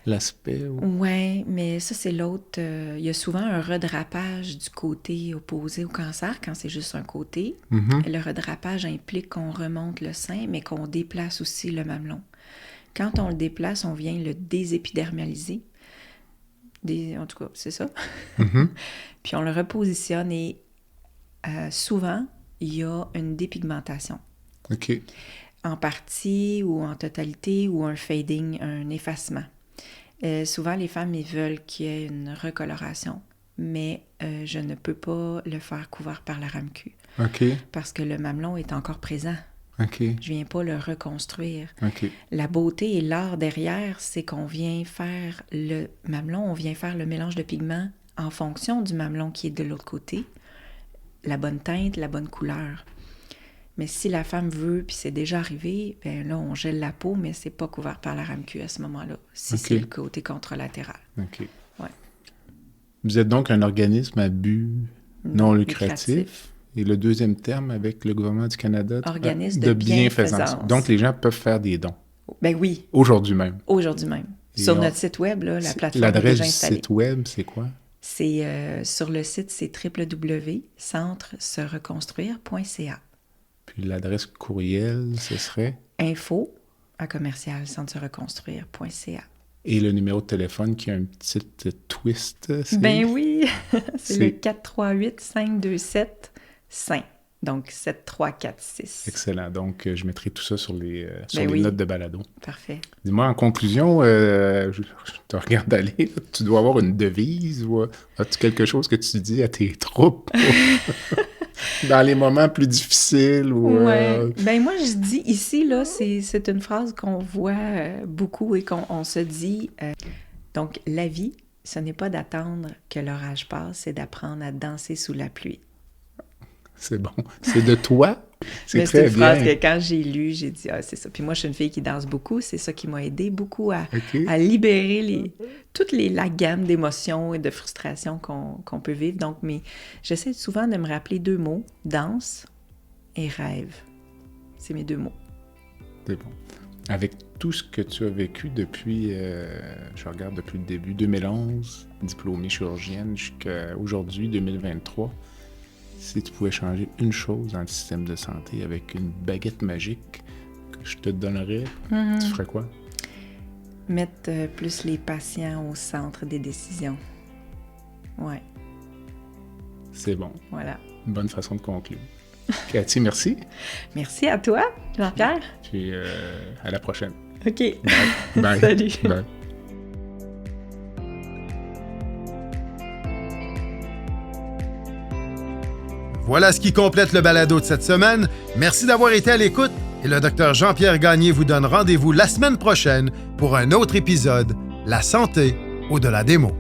S2: l'aspect?
S1: Oui, mais ça, c'est l'autre. Il y a souvent un redrapage du côté opposé au cancer, quand c'est juste un côté.
S2: Mm-hmm.
S1: Le redrapage implique qu'on remonte le sein, mais qu'on déplace aussi le mamelon. Quand on le déplace, on vient le désépidermaliser. En tout cas, c'est ça.
S2: Mm-hmm.
S1: Puis on le repositionne et souvent, il y a une dépigmentation.
S2: OK.
S1: En partie ou en totalité ou un fading, un effacement. Souvent, les femmes, ils veulent qu'il y ait une recoloration, mais je ne peux pas le faire couvert par la RAMQ.
S2: OK.
S1: Parce que le mamelon est encore présent.
S2: OK.
S1: Je viens pas le reconstruire.
S2: OK.
S1: La beauté et l'art derrière, c'est qu'on vient faire le mamelon, on vient faire le mélange de pigments en fonction du mamelon qui est de l'autre côté. La bonne teinte, la bonne couleur. Mais si la femme veut, puis c'est déjà arrivé, bien là, on gèle la peau, mais c'est pas couvert par la RAMQ à ce moment-là, si c'est le côté contralatéral.
S2: OK.
S1: Ouais.
S2: Vous êtes donc un organisme à but non lucratif. Et le deuxième terme avec le gouvernement du Canada...
S1: Organisme de bienfaisance.
S2: Donc, les gens peuvent faire des dons.
S1: Ben oui.
S2: Aujourd'hui même.
S1: Aujourd'hui même.
S2: Et
S1: sur notre site web, là, la plateforme
S2: l'adresse
S1: est déjà installée.
S2: du site web, c'est quoi?
S1: C'est sur le site, c'est www.centresereconstruire.ca.
S2: Puis l'adresse courriel, ce serait?
S1: info@commercialcentre-se-reconstruire.ca.
S2: Et le numéro de téléphone qui a un petit twist, c'est?
S1: Ben oui! c'est le 438-527-5. Donc, 7346.
S2: Excellent. Donc, je mettrai tout ça sur les
S1: oui.
S2: notes de balado.
S1: Parfait.
S2: Dis-moi, en conclusion, je te regarde aller, tu dois avoir une devise ou as-tu quelque chose que tu dis à tes troupes dans les moments plus difficiles?
S1: Oui. Ben moi, je dis ici, là, c'est une phrase qu'on voit beaucoup et qu'on se dit. Donc, la vie, ce n'est pas d'attendre que l'orage passe, c'est d'apprendre à danser sous la pluie.
S2: C'est bon. C'est de toi? C'est très bien.
S1: C'est une phrase que quand j'ai lu, j'ai dit, c'est ça. Puis moi, je suis une fille qui danse beaucoup. C'est ça qui m'a aidé beaucoup à libérer toute la gamme d'émotions et de frustrations qu'on peut vivre. Donc, j'essaie souvent de me rappeler 2 mots, danse et rêve. C'est mes 2 mots.
S2: C'est bon. Avec tout ce que tu as vécu depuis, je regarde depuis le début, 2011, diplômée chirurgienne, jusqu'à aujourd'hui, 2023, si tu pouvais changer une chose dans le système de santé avec une baguette magique que je te donnerais, tu ferais quoi?
S1: Mettre plus les patients au centre des décisions. Ouais.
S2: C'est bon.
S1: Voilà.
S2: Une bonne façon de conclure. Cathy, merci.
S1: Merci à toi, Jean-Pierre.
S2: Puis à la prochaine.
S1: OK.
S2: Bye. Bye.
S1: Salut.
S2: Bye.
S3: Voilà ce qui complète le balado de cette semaine. Merci d'avoir été à l'écoute et le Dr Jean-Pierre Gagné vous donne rendez-vous la semaine prochaine pour un autre épisode, La santé au-delà des mots.